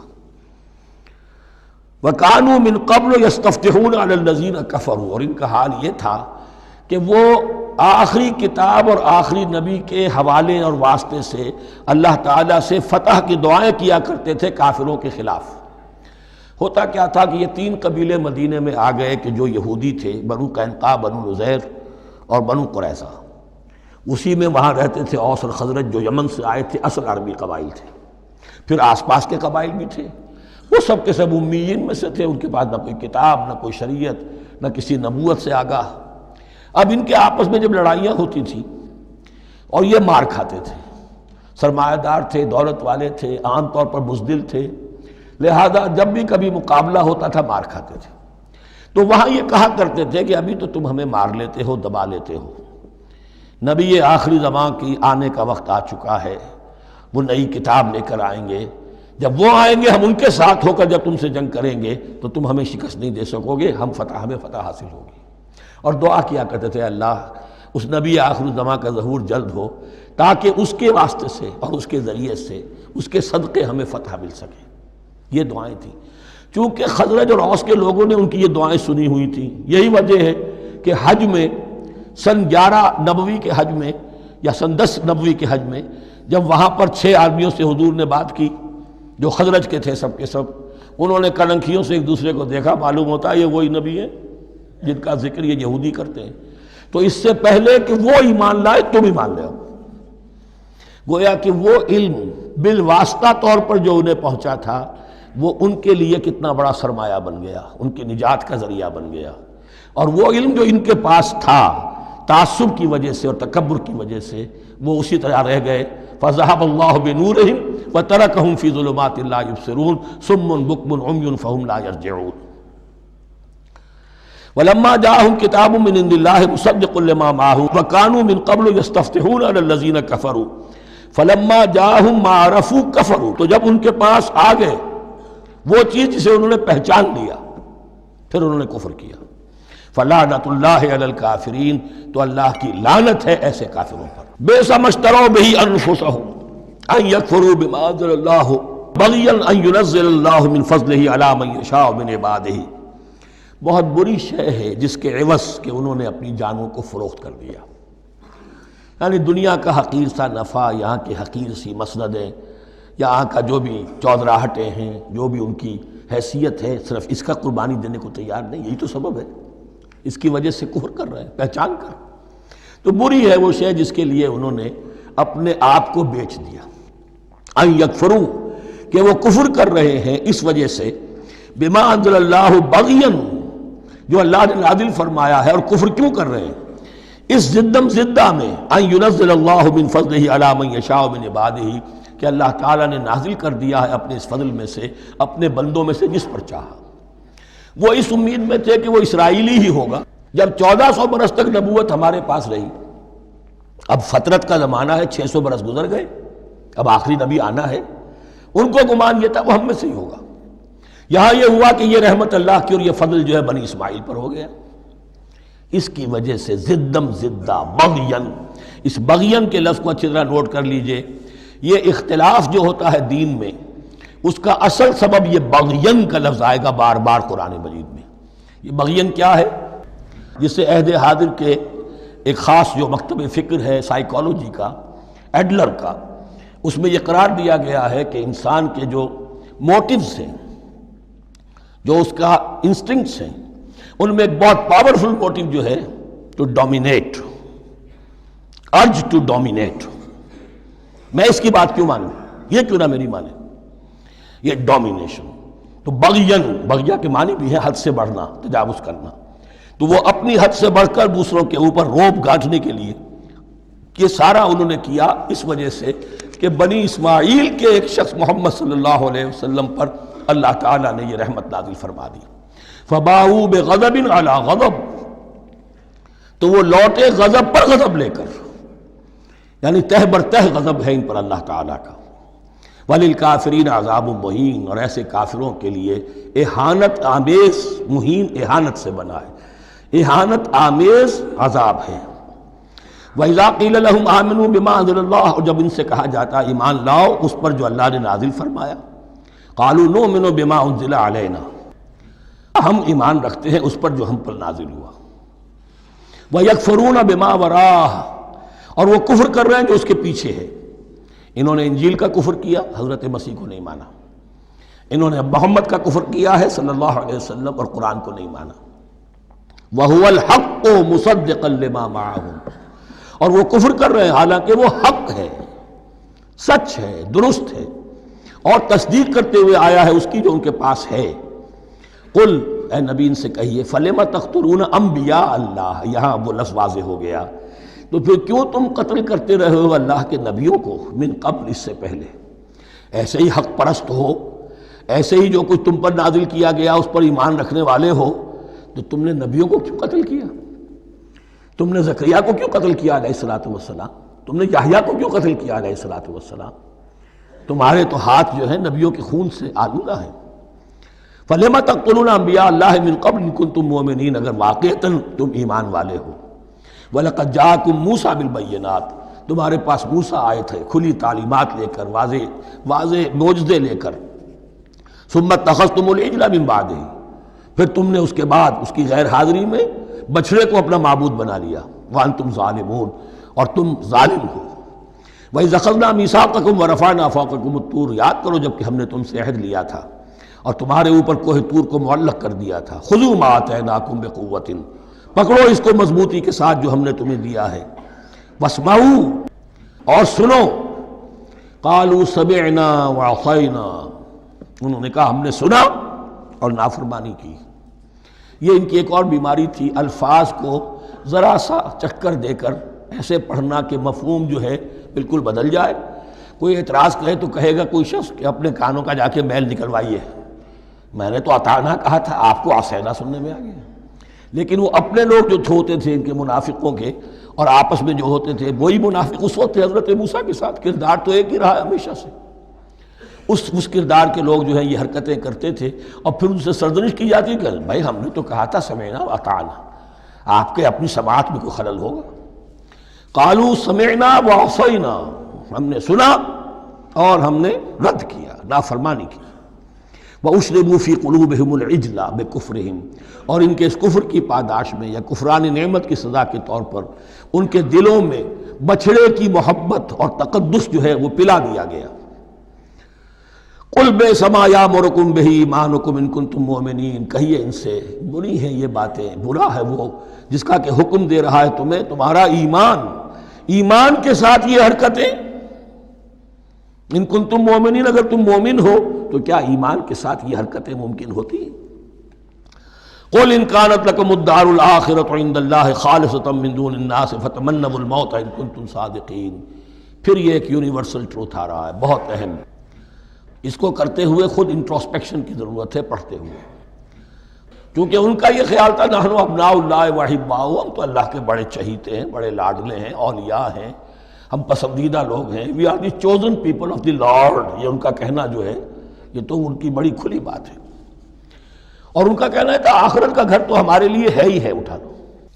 وَكَانُوا مِن قَبْلُ يَسْتَفْتِحُونَ عَلَى الَّذِينَ كَفَرُوا، اور ان کا حال یہ تھا کہ وہ آخری کتاب اور آخری نبی کے حوالے اور واسطے سے اللہ تعالیٰ سے فتح کی دعائیں کیا کرتے تھے کافروں کے خلاف۔ ہوتا کیا تھا کہ یہ تین قبیلے مدینے میں آ گئے کہ جو یہودی تھے، بنو قینقاع، بنو نذیر اور بنو قریظہ، اسی میں وہاں رہتے تھے اوس اور خزرج جو یمن سے آئے تھے، اصل عربی قبائل تھے، پھر آس پاس کے قبائل بھی تھے، وہ سب کے سب امیین میں سے تھے، ان کے پاس نہ کوئی کتاب، نہ کوئی شریعت، نہ کسی نبوت سے آگاہ۔ اب ان کے آپس میں جب لڑائیاں ہوتی تھیں اور یہ مار کھاتے تھے، سرمایہ دار تھے، دولت والے تھے، عام طور پر بزدل تھے، لہذا جب بھی کبھی مقابلہ ہوتا تھا مار کھاتے تھے۔ تو وہاں یہ کہا کرتے تھے کہ ابھی تو تم ہمیں مار لیتے ہو، دبا لیتے ہو، نبی آخری زمان کی آنے کا وقت آ چکا ہے، وہ نئی کتاب لے کر آئیں گے، جب وہ آئیں گے ہم ان کے ساتھ ہو کر جب تم سے جنگ کریں گے تو تم ہمیں شکست نہیں دے سکو گے، ہمیں فتح حاصل ہوگی۔ اور دعا کیا کرتے تھے اللہ اس نبی آخر الزماں کا ظہور جلد ہو تاکہ اس کے واسطے سے اور اس کے ذریعے سے اس کے صدقے ہمیں فتح مل سکے. یہ دعائیں تھیں. چونکہ خزرج اور اوس کے لوگوں نے ان کی یہ دعائیں سنی ہوئی تھیں. یہی وجہ ہے کہ حج میں سن 11 نبوی کے حج میں یا سن 10 نبوی کے حج میں جب وہاں پر 6 آدمیوں سے حضور نے بات کی جو خزرج کے تھے سب کے سب، انہوں نے کلنکھیوں سے ایک دوسرے کو دیکھا، معلوم ہوتا ہے یہ وہی نبی ہے جن کا ذکر یہ یہودی کرتے ہیں. تو اس سے پہلے کہ وہ ایمان لائے تم ایمان لے آؤ. گویا کہ وہ علم بالواسطہ طور پر جو انہیں پہنچا تھا وہ ان کے لیے کتنا بڑا سرمایہ بن گیا، ان کی نجات کا ذریعہ بن گیا. اور وہ علم جو ان کے پاس تھا تعصب کی وجہ سے اور تکبر کی وجہ سے وہ اسی طرح رہ گئے. فَذَهَبَ اللَّهُ بِنُورِهِمْ وَتَرَكَهُمْ فِي ظُلُمَاتٍ لَا يُبْصِرُونَ صُمٌّ بُكْمٌ عُمْيٌ فَهُمْ لَا يَرْجِعُونَ. وَلَمَّا جَاءَهُمْ كِتَابٌ مِّنْ عِندِ اللَّهِ مُصَدِّقٌ لِّمَا مَعَهُمْ وَكَانُوا مِن قَبْلُ يَسْتَفْتِحُونَ عَلَى الَّذِينَ كَفَرُوا فَلَمَّا جَاءَهُم مَّا عَرَفُوا كَفَرُوا. تو جب ان کے پاس آ گئے وہ چیز جسے انہوں نے پہچان لیا پھر انہوں نے کفر کیا. فلعنۃ اللہ علی الکافرین. تو اللہ کی لعنت ہے ایسے کافروں پر. بئس ما اشتروا به انفسهم ان یکفروا بما انزل اللہ بغیا ان ینزل اللہ من فضلہ علی من یشاء من عبادہ. بہت بری شے ہے جس کے عوض کہ انہوں نے اپنی جانوں کو فروخت کر دیا. یعنی دنیا کا حقیر سا نفع، یہاں کی حقیر سی مسندیں، یہاں کا جو بھی چودراہٹیں ہیں، جو بھی ان کی حیثیت ہے، صرف اس کا قربانی دینے کو تیار نہیں. یہی تو سبب ہے، اس کی وجہ سے کفر کر رہے ہیں پہچان کر. تو بری ہے وہ شے جس کے لیے انہوں نے اپنے آپ کو بیچ دیا. ان یکفروا کہ وہ کفر کر رہے ہیں اس وجہ سے بما انزل اللہ بغیا جو اللہ نے نازل فرمایا ہے. اور کفر کیوں کر رہے ہیں؟ اس زدم زدہ میں ان ینزل اللہ من فضلہ علی من یشاء من عبادہ کہ اللہ تعالیٰ نے نازل کر دیا ہے اپنے اس فضل میں سے اپنے بندوں میں سے جس پر چاہا. وہ اس امید میں تھے کہ وہ اسرائیلی ہی ہوگا. جب 1400 برس تک نبوت ہمارے پاس رہی، اب فترت کا زمانہ ہے، 600 برس گزر گئے، اب آخری نبی آنا ہے. ان کو گمان یہ تھا وہ ہم میں سے ہی ہوگا. یہاں یہ ہوا کہ یہ رحمت اللہ کی اور یہ فضل جو ہے بنی اسماعیل پر ہو گیا. اس کی وجہ سے زدم زدہ بغین، اس بغین کے لفظ کو اچھی طرح نوٹ کر لیجئے. یہ اختلاف جو ہوتا ہے دین میں اس کا اصل سبب یہ بغین کا لفظ آئے گا بار بار قرآن مجید میں. یہ بغین کیا ہے؟ جس سے عہد حاضر کے ایک خاص جو مکتب فکر ہے سائیکالوجی کا، ایڈلر کا، اس میں یہ قرار دیا گیا ہے کہ انسان کے جو موٹیوز ہیں، جو اس کا انسٹنکٹس ہیں، ان میں ایک بہت پاورفل موٹیو جو ہے to dominate, urge to dominate. میں اس کی بات کیوں مانوں؟ یہ کیوں نہ میری مانے؟ یہ ڈومینیشن. تو بغین، بغیہ کے معنی بھی ہے حد سے بڑھنا، تجاوز کرنا. تو وہ اپنی حد سے بڑھ کر دوسروں کے اوپر روب گانٹھنے کے لیے یہ سارا انہوں نے کیا اس وجہ سے کہ بنی اسماعیل کے ایک شخص محمد صلی اللہ علیہ وسلم پر اللہ تعالیٰ نے یہ رحمت نازل فرما دی. فباؤوا بغضب علی غضب. تو وہ لوٹے غضب پر غضب لے کر، یعنی تہ بر تہ غضب ہے ان پر اللہ تعالیٰ کا. وَلِلْكَافِرِينَ عَذَابٌ مُّهِينٌ. اور ایسے کافروں کے لیے اہانت آمیز، مہین اہانت سے بنا ہے، اہانت آمیز عذاب ہے. وَإِذَا قِيلَ لَهُمْ آمِنُوا بِمَا أَنزَلَ اللَّهُ. اور جب ان سے کہا جاتا ایمان لاؤ اس پر جو اللہ نے نازل فرمایا، قَالُوا نُؤْمِنُ بِمَا أُنزِلَ عَلَيْنَا. ہم ایمان رکھتے ہیں اس پر جو ہم پر نازل ہوا. وَيَكْفُرُونَ بِمَا وَرَاهُ. اور وہ کفر کر رہے ہیں جو اس کے پیچھے ہے. انہوں نے انجیل کا کفر کیا، حضرت مسیح کو نہیں مانا. انہوں نے محمد کا کفر کیا ہے صلی اللہ علیہ وسلم، اور قرآن کو نہیں مانا. وَهُوَ الْحَقُّ مُصَدِّقًا لِمَا مَعَهُمْ. اور وہ کفر کر رہے ہیں حالانکہ وہ حق ہے، سچ ہے، درست ہے، اور تصدیق کرتے ہوئے آیا ہے اس کی جو ان کے پاس ہے. قل، اے نبی ان سے کہیے، فَلِمَ تَقْتُلُونَ أَنبِيَاءَ اللَّهِ. یہاں وہ لفظ واضح ہو گیا. تو پھر کیوں تم قتل کرتے رہے ہو اللہ کے نبیوں کو من قبل، اس سے پہلے؟ ایسے ہی حق پرست ہو، ایسے ہی جو کچھ تم پر نازل کیا گیا اس پر ایمان رکھنے والے ہو، تو تم نے نبیوں کو کیوں قتل کیا؟ تم نے زکریا کو کیوں قتل کیا علیہ الصلوۃ والسلام؟ تم نے یحییٰ کو کیوں قتل کیا علیہ الصلوۃ والسلام؟ تمہارے تو ہاتھ جو ہے نبیوں کے خون سے آلودہ ہیں. فَلِمَ تَقْتُلُونَ أَنْبِيَاءَ اللَّهِ مِنْ قَبْلِ إِن كُنتُم مُؤْمِنِينَ، اگر واقعتاً تم ایمان والے ہو. وَلَقَدْ جَاءَكُم مُوسَىٰ بِالْبَيِّنَاتِ، تمہارے پاس موسیٰ آئے تھے کھلی تعلیمات لے کر، واضح معجزے لے کر. ثُمَّ اتَّخَذْتُمُ الْعِجْلَ مِن بَعْدِهِ، پھر تم نے اس کے بعد اس کی غیر حاضری میں بچڑے کو اپنا معبود بنا لیا. وَأَنْتُمْ ظَالِمُونَ، اور تم ظالم ہو. وَإِذْ أَخَذْنَا مِيثَاقَكُمْ وَرَفَعْنَا فَوْقَكُمُ الطُّورَ، یاد کرو جب کہ ہم نے تم سے عہد لیا تھا اور تمہارے اوپر کوہ طور کو معلق کر دیا تھا. خُذُوا مَا آتَيْنَاكُمْ بِقُوَّةٍ، پکڑو اس کو مضبوطی کے ساتھ جو ہم نے تمہیں دیا ہے. وَاسْمَعُوا، اور سنو. قَالُوا سَمِعْنَا وَعَصَيْنَا، انہوں نے کہا ہم نے سنا اور نافرمانی کی. یہ ان کی ایک اور بیماری تھی، الفاظ کو ذرا سا چکر دے کر ایسے پڑھنا کہ مفہوم جو ہے بالکل بدل جائے. کوئی اعتراض کرے تو کہے گا کوئی شخص کہ اپنے کانوں کا جا کے میل نکلوائیے، میں نے تو اطعنا کہا تھا، آپ کو عصینا سننے میں آ گیا. لیکن وہ اپنے لوگ جو ہوتے تھے ان کے منافقوں کے، اور آپس میں جو ہوتے تھے وہی منافق اس وقت حضرت موسیٰ کے ساتھ. کردار تو ایک ہی رہا ہمیشہ سے. اس کردار کے لوگ جو ہیں یہ حرکتیں کرتے تھے، اور پھر ان سے سرزنش کی جاتی کہ بھائی ہم نے تو کہا تھا سمعنا واطعنا، آپ کے اپنی سماعت میں کوئی خلل ہوگا. قالوا سمعنا وعصینا، ہم نے سنا اور ہم نے رد کیا، نافرمانی کی. وَأُشْرِبُوا فِي قُلُوبِهِمُ الْعِجْلَ بِكُفْرِهِمْ، اور ان کے اس کفر کی پاداش میں یا کفران نعمت کی سزا کے طور پر ان کے دلوں میں بچھڑے کی محبت اور تقدس جو ہے وہ پلا دیا گیا. قُلْ بِئْسَ مَا يَأْمُرُكُمْ بِهِ إِيمَانُكُمْ إِن كُنتُم مُؤْمِنِينَ، کہیے ان سے بری ہیں یہ باتیں، برا ہے وہ جس کا کہ حکم دے رہا ہے تمہیں تمہارا ایمان کے ساتھ یہ حرکتیں. ان کنتم مومنین، اگر تم مومن ہو تو کیا ایمان کے ساتھ یہ حرکتیں ممکن ہوتی ہیں؟ قُلْ إِن كَانَتْ لَكُمُ الدَّارُ الْآخِرَةُ عِندَ اللَّهِ خَالِصَةً مِّن دُونِ النَّاسِ فَتَمَنَّوُا الْمَوْتَ إِن كُنتُمْ صَادِقِينَ. پھر یہ ایک یونیورسل ٹروتھ آ رہا ہے، بہت اہم. اس کو کرتے ہوئے خود انٹروسپیکشن کی ضرورت ہے پڑھتے ہوئے، کیونکہ ان کا یہ خیال تھا نحن ابناء اللہ وحباؤہ، ہم تو اللہ کے بڑے چہیتے ہیں، بڑے لاڈلے ہیں، اولیاء ہیں، ہم پسندیدہ لوگ ہیں. We are the chosen people of the lord, یہ ان کا کہنا جو ہے یہ تو ان کی بڑی کھلی بات ہے. اور ان کا کہنا ہے کہ آخرت کا گھر تو ہمارے لیے ہے ہی ہے، اٹھا لو.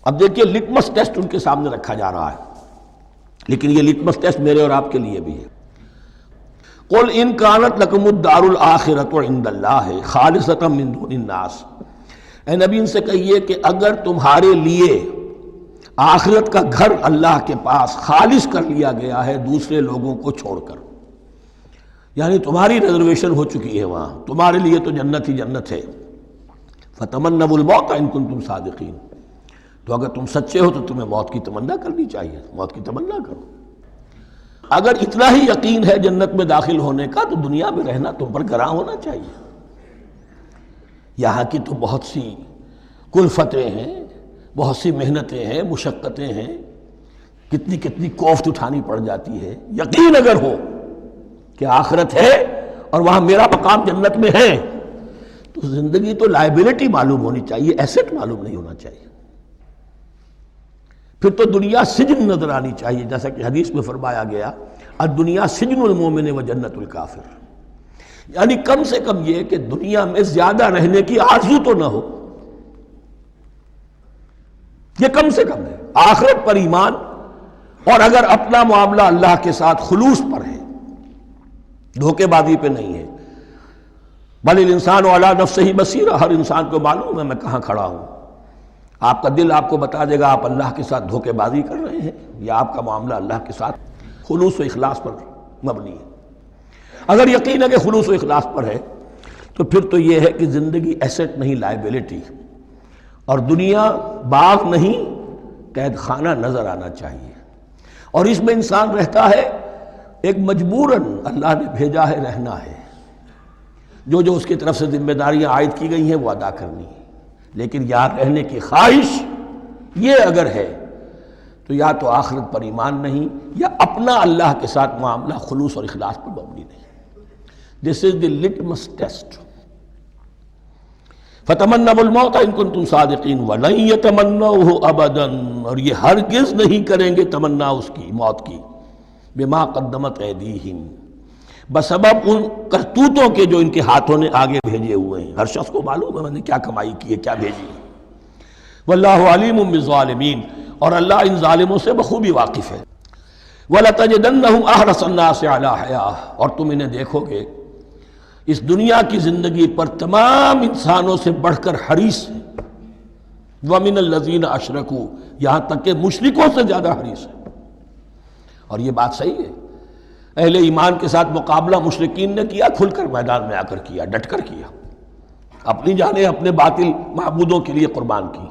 اب دیکھیے لٹمس ٹیسٹ ان کے سامنے رکھا جا رہا ہے، لیکن یہ لٹمس ٹیسٹ میرے اور آپ کے لیے بھی ہے. قُلْ إِن كَانَتْ لَكُمُ الدَّارُ الْآخِرَةُ عِندَ اللَّهِ خَالِصَةً مِّن دُونِ النَّاسِ، اے نبی ان سے کہیے کہ اگر تمہارے لیے آخرت کا گھر اللہ کے پاس خالص کر لیا گیا ہے دوسرے لوگوں کو چھوڑ کر، یعنی تمہاری ریزرویشن ہو چکی ہے وہاں، تمہارے لیے تو جنت ہی جنت ہے. فَتَمَنَّوُا الْمَوْتَ إِن كُنتُمْ صَادِقِينَ، تو اگر تم سچے ہو تو تمہیں موت کی تمنا کرنی چاہیے، موت کی تمنا کرو. اگر اتنا ہی یقین ہے جنت میں داخل ہونے کا تو دنیا میں رہنا تم پر گراں ہونا چاہیے. یہاں کی تو بہت سی کلفتیں ہیں، بہت سی محنتیں ہیں، مشقتیں ہیں، کتنی کتنی کوفت اٹھانی پڑ جاتی ہے. یقین اگر ہو کہ آخرت ہے اور وہاں میرا مقام جنت میں ہے تو زندگی تو لائبلٹی معلوم ہونی چاہیے، ایسٹ معلوم نہیں ہونا چاہیے. پھر تو دنیا سجن نظر آنی چاہیے، جیسا کہ حدیث میں فرمایا گیا الدنیا سجن المومن و جنت الکافر، یعنی کم سے کم یہ کہ دنیا میں زیادہ رہنے کی آرزو تو نہ ہو، یہ کم سے کم ہے. آخرت پر ایمان، اور اگر اپنا معاملہ اللہ کے ساتھ خلوص پر ہے، دھوکے بازی پہ نہیں ہے. بل الانسان علی نفسہ بصیرہ، ہر انسان کو معلوم ہے میں کہاں کھڑا ہوں. آپ کا دل آپ کو بتا دے گا آپ اللہ کے ساتھ دھوکے بازی کر رہے ہیں یا آپ کا معاملہ اللہ کے ساتھ خلوص و اخلاص پر مبنی ہے. اگر یقین ہے کہ خلوص و اخلاص پر ہے تو پھر تو یہ ہے کہ زندگی ایسٹ نہیں لائبلٹی، اور دنیا باغ نہیں قید خانہ نظر آنا چاہیے. اور اس میں انسان رہتا ہے ایک مجبوراً، اللہ نے بھیجا ہے رہنا ہے، جو اس کی طرف سے ذمہ داریاں عائد کی گئی ہیں وہ ادا کرنی ہے. لیکن یار رہنے کی خواہش یہ اگر ہے تو یا تو آخرت پر ایمان نہیں یا اپنا اللہ کے ساتھ معاملہ خلوص اور اخلاص پر مبنی نہیں. دس از دی لٹمس ٹیسٹ. فَتَمَنَّوُا الْمَوْتَ إِن كُنتُمْ صَادِقِينَ وَلَن يَتَمَنَّوْهُ أَبَدًا، اور یہ ہرگز نہیں کریں گے تمنا اس کی، موت کی. بِمَا قَدَّمَتْ أَيْدِيهِمْ، بسبب ان کرتوتوں کے جو ان کے ہاتھوں نے آگے بھیجے ہوئے ہیں۔ ہر شخص کو معلوم ہے میں نے کیا کمائی کی ہے، کیا بھیجی ہے۔ واللہ علیم بالظالمین، اور اللہ ان ظالموں سے بخوبی واقف ہے۔ وَلَتَجِدَنَّهُمْ أَحْرَصَ النَّاسِ عَلَىٰ حَيَاةٍ، اور تم انہیں دیکھو گے اس دنیا کی زندگی پر تمام انسانوں سے بڑھ کر حریص ہیں۔ وَمِنَ الَّذِينَ أَشْرَكُوا، یہاں تک کہ مشرکوں سے زیادہ حریص ہیں۔ اور یہ بات صحیح ہے، اہل ایمان کے ساتھ مقابلہ مشرکین نے کیا، کھل کر میدان میں آ کر کیا، ڈٹ کر کیا، اپنی جانیں اپنے باطل معبودوں کے لیے قربان کی۔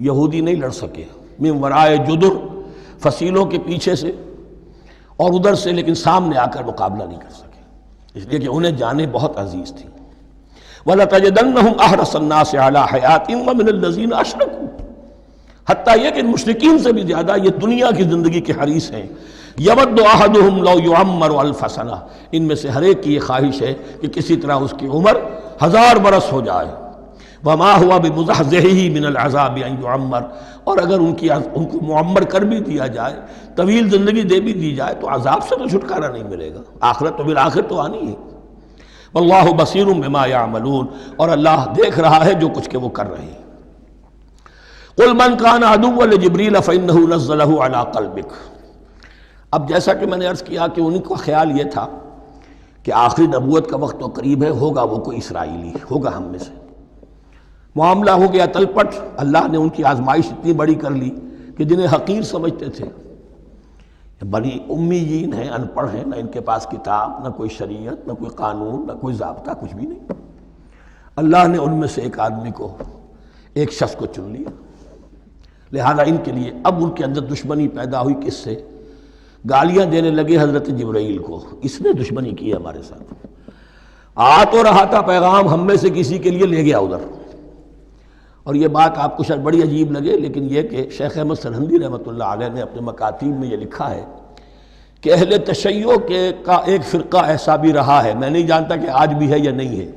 یہودی نہیں لڑ سکے، من ورائے جدر، فصیلوں کے پیچھے سے اور ادھر سے، لیکن سامنے آ کر مقابلہ نہیں کر سکے، اس لیے کہ انہیں جانیں بہت عزیز تھیں۔ وَلَتَجِدَنَّهُمْ أَحْرَصَ النَّاسِ عَلَىٰ حَيَاةٍ وَمِنَ الَّذِينَ أَشْرَكُوا، حتیٰ یہ کہ مشرکین سے بھی زیادہ یہ دنیا کی زندگی کے حریص ہیں۔ یود احدہم لو یعمر الف سنہ، ان میں سے ہر ایک کی یہ خواہش ہے کہ کسی طرح اس کی عمر 1000 برس ہو جائے۔ وما ہوا بمزحزحہ من العذاب ان یعمر، اور اگر ان کو معمر کر بھی دیا جائے، طویل زندگی دے بھی دی جائے، تو عذاب سے تو چھٹکارا نہیں ملے گا، آخرت تو بالآخر تو آنی ہے۔ واللہ بصیر بما یعملون، اور اللہ دیکھ رہا ہے جو کچھ کہ وہ کر رہے ہیں۔ قل من کان عدوا لجبریل فانہ نزلہ علی قلبک، اب جیسا کہ میں نے عرض کیا کہ ان کا خیال یہ تھا کہ آخری نبوت کا وقت تو قریب ہے، ہوگا وہ کوئی اسرائیلی، ہوگا ہم میں سے۔ معاملہ ہو گیا تلپٹ، اللہ نے ان کی آزمائش اتنی بڑی کر لی کہ جنہیں حقیر سمجھتے تھے، بڑی امیین ہیں، ان پڑھ ہیں، نہ ان کے پاس کتاب، نہ کوئی شریعت، نہ کوئی قانون، نہ کوئی ضابطہ، کچھ بھی نہیں، اللہ نے ان میں سے ایک آدمی کو، ایک شخص کو چن لیا۔ لہذا ان کے لیے اب ان کے اندر دشمنی پیدا ہوئی، کس سے؟ گالیاں دینے لگے حضرت جبرائیل کو، اس نے دشمنی کی ہے ہمارے ساتھ، آ تو رہا تھا پیغام ہم میں سے کسی کے لیے، لے گیا ادھر۔ اور یہ بات آپ کو شاید بڑی عجیب لگے، لیکن یہ کہ شیخ احمد سرہندی رحمۃ اللہ علیہ نے اپنے مکاتیب میں یہ لکھا ہے کہ اہل تشیع کا ایک فرقہ ایسا بھی رہا ہے، میں نہیں جانتا کہ آج بھی ہے یا نہیں ہے،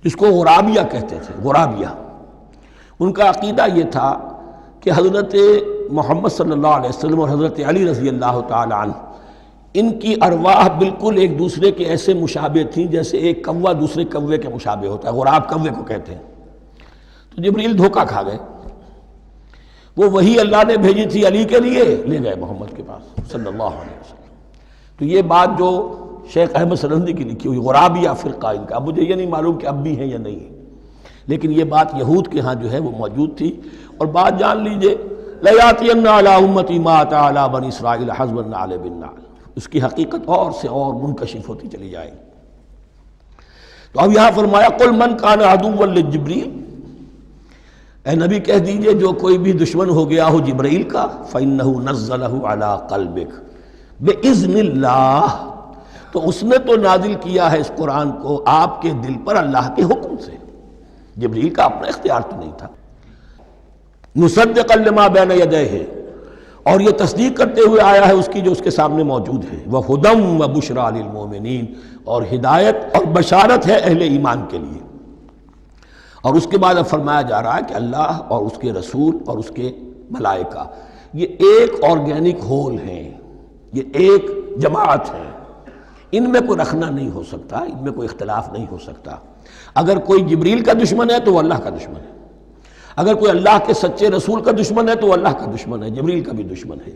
جس کو غرابیہ کہتے تھے۔ غرابیہ، ان کا عقیدہ یہ تھا کہ حضرت محمد صلی اللہ علیہ وسلم اور حضرت علی رضی اللہ تعالی عنہ، ان کی ارواح بالکل ایک دوسرے کے ایسے مشابہ تھیں جیسے ایک کوا دوسرے کوے کے مشابہ ہوتا ہے، غراب کوے کو کہتے ہیں۔ تو جبریل دھوکہ کھا گئے، وہ وہی اللہ نے بھیجی تھی علی کے لیے، لے گئے محمد کے پاس صلی اللہ علیہ وسلم۔ تو یہ بات جو شیخ احمد سرہندی کی لکھی ہوئی غرابیہ فرقہ ان کا، مجھے یہ نہیں معلوم کہ اب بھی ہے یا نہیں ہے، لیکن یہ بات یہود کے ہاں جو ہے وہ موجود تھی۔ اور بات جان لیجئے، لَيَأْتِيَنَّ عَلَىٰ أُمَّتِي مَا أَتَىٰ عَلَىٰ بَنِي إِسْرَائِيلَ حَسْبَ النَّعْلِ بِالنَّعْلِ، اس کی حقیقت اور سے اور منکشف ہوتی چلی جائے گی۔ تو اب یہاں فرمایا قُلْ مَنْ كَانَ عَدُوًّا لِجِبْرِيلَ، اے نبی کہہ دیجئے جو کوئی بھی دشمن ہو گیا ہو جبرائیل کا، فَإِنَّهُ نَزَّلَهُ عَلَىٰ قَلْبِكَ بِإِذْنِ اللَّهِ، تو اس نے تو نازل کیا ہے اس قرآن کو آپ کے دل پر اللہ کے حکم سے، جبرائیل کا اپنا اختیار تو نہیں تھا۔ مُصَدِّقًا لِمَا بَيْنَ يَدَيْهِ، اور یہ تصدیق کرتے ہوئے آیا ہے اس کی جو اس کے سامنے موجود ہے، وَهُدًى وَبُشْرَىٰ لِلْمُؤْمِنِينَ، اور ہدایت اور بشارت ہے اہل ایمان کے لیے۔ اور اس کے بعد اب فرمایا جا رہا ہے کہ اللہ اور اس کے رسول اور اس کے ملائکہ یہ ایک آرگینک ہول ہیں، یہ ایک جماعت ہے، ان میں کوئی رکھنا نہیں ہو سکتا، ان میں کوئی اختلاف نہیں ہو سکتا۔ اگر کوئی جبریل کا دشمن ہے تو وہ اللہ کا دشمن ہے، اگر کوئی اللہ کے سچے رسول کا دشمن ہے تو وہ اللہ کا دشمن ہے، جبریل کا بھی دشمن ہے۔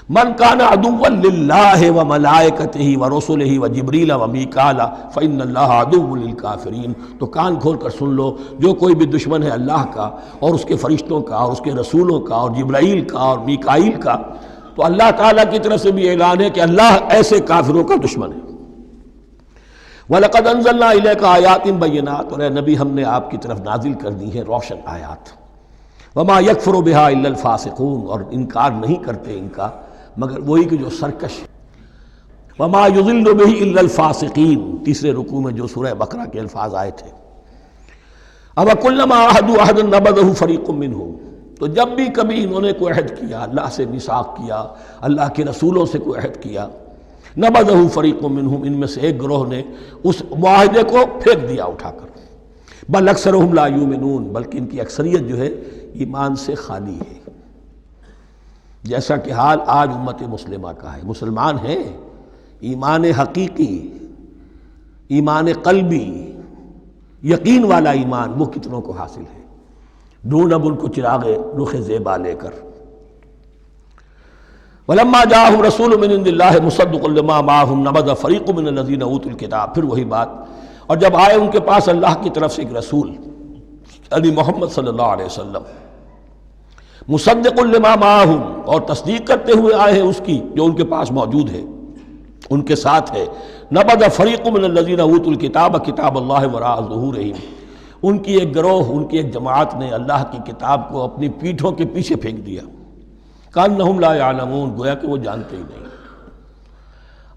من کان عدوا للہ وملائکتہ ورسلہ وجبریل ومیکال فإن اللہ عدو للکافرین، تو کان کھول کر سن لو، جو کوئی بھی دشمن ہے اللہ کا اور اس کے فرشتوں کا اور اس کے رسولوں کا اور جبرائیل کا اور میکائیل کا، تو اللہ تعالیٰ کی طرف سے بھی اعلان ہے کہ اللہ ایسے کافروں کا دشمن ہے۔ وَلَقَدْ أَنزَلْنَا إِلَيْكَ آيَاتٍ بَيِّنَاتٍ، اور اے نبی ہم نے آپ کی طرف نازل کر دی ہیں روشن آیات۔ وَمَا يَكْفُرُ بِهَا إِلَّا الْفَاسِقُونَ، اور انکار نہیں کرتے ان کا مگر وہی کہ جو سرکش۔ وَمَا يُضِلُّ بِهِ إِلَّا الْفَاسِقِينَ، تیسرے رکوع میں جو سورہ بقرہ کے الفاظ آئے تھے۔ أَوَكُلَّمَا عَاهَدُوا عَهْدًا نَبَذَهُ فَرِيقٌ مِّنْهُمْ، تو جب بھی کبھی انہوں نے کوئی عہد کیا، اللہ سے میثاق کیا، اللہ کے رسولوں سے کوئی عہد کیا، نَبَذَهُ فَرِيقٌ مِّنْهُمْ، ان میں سے ایک گروہ نے اس معاہدے کو پھینک دیا اٹھا کر۔ بل اکثرهم لا یؤمنون، بلکہ ان کی اکثریت جو ہے ایمان سے خالی ہے، جیسا کہ حال آج امت مسلمہ کا ہے۔ مسلمان ہیں، ایمان حقیقی، ایمان قلبی، یقین والا ایمان وہ کتنوں کو حاصل ہے؟ ڈھونڈ اب ان کو چراغ رخ زیبا لے کر۔ وَلَمَّا جَاءَهُمْ رَسُولٌ مِّنْ عِندِ اللَّهِ مُصَدِّقٌ لِّمَا مَعَهُمْ نَبَذَ فَرِيقٌ مِّنَ الَّذِينَ أُوتُوا الْكِتَابَ، پھر وہی بات، اور جب آئے ان کے پاس اللہ کی طرف سے ایک رسول یعنی محمد صلی اللہ علیہ وسلم، مصدق لما معہم، اور تصدیق کرتے ہوئے آئے ہیں اس کی جو ان کے پاس موجود ہے، ان کے ساتھ ہے، نبذ فریق من الذین اوتوا الکتاب کتاب اللہ وراء ظہورہم، ان کی ایک گروہ، ان کی ایک جماعت نے اللہ کی کتاب کو اپنی پیٹھوں کے پیچھے پھینک دیا، کأنہم لا یعلمون، گویا کہ وہ جانتے ہی نہیں،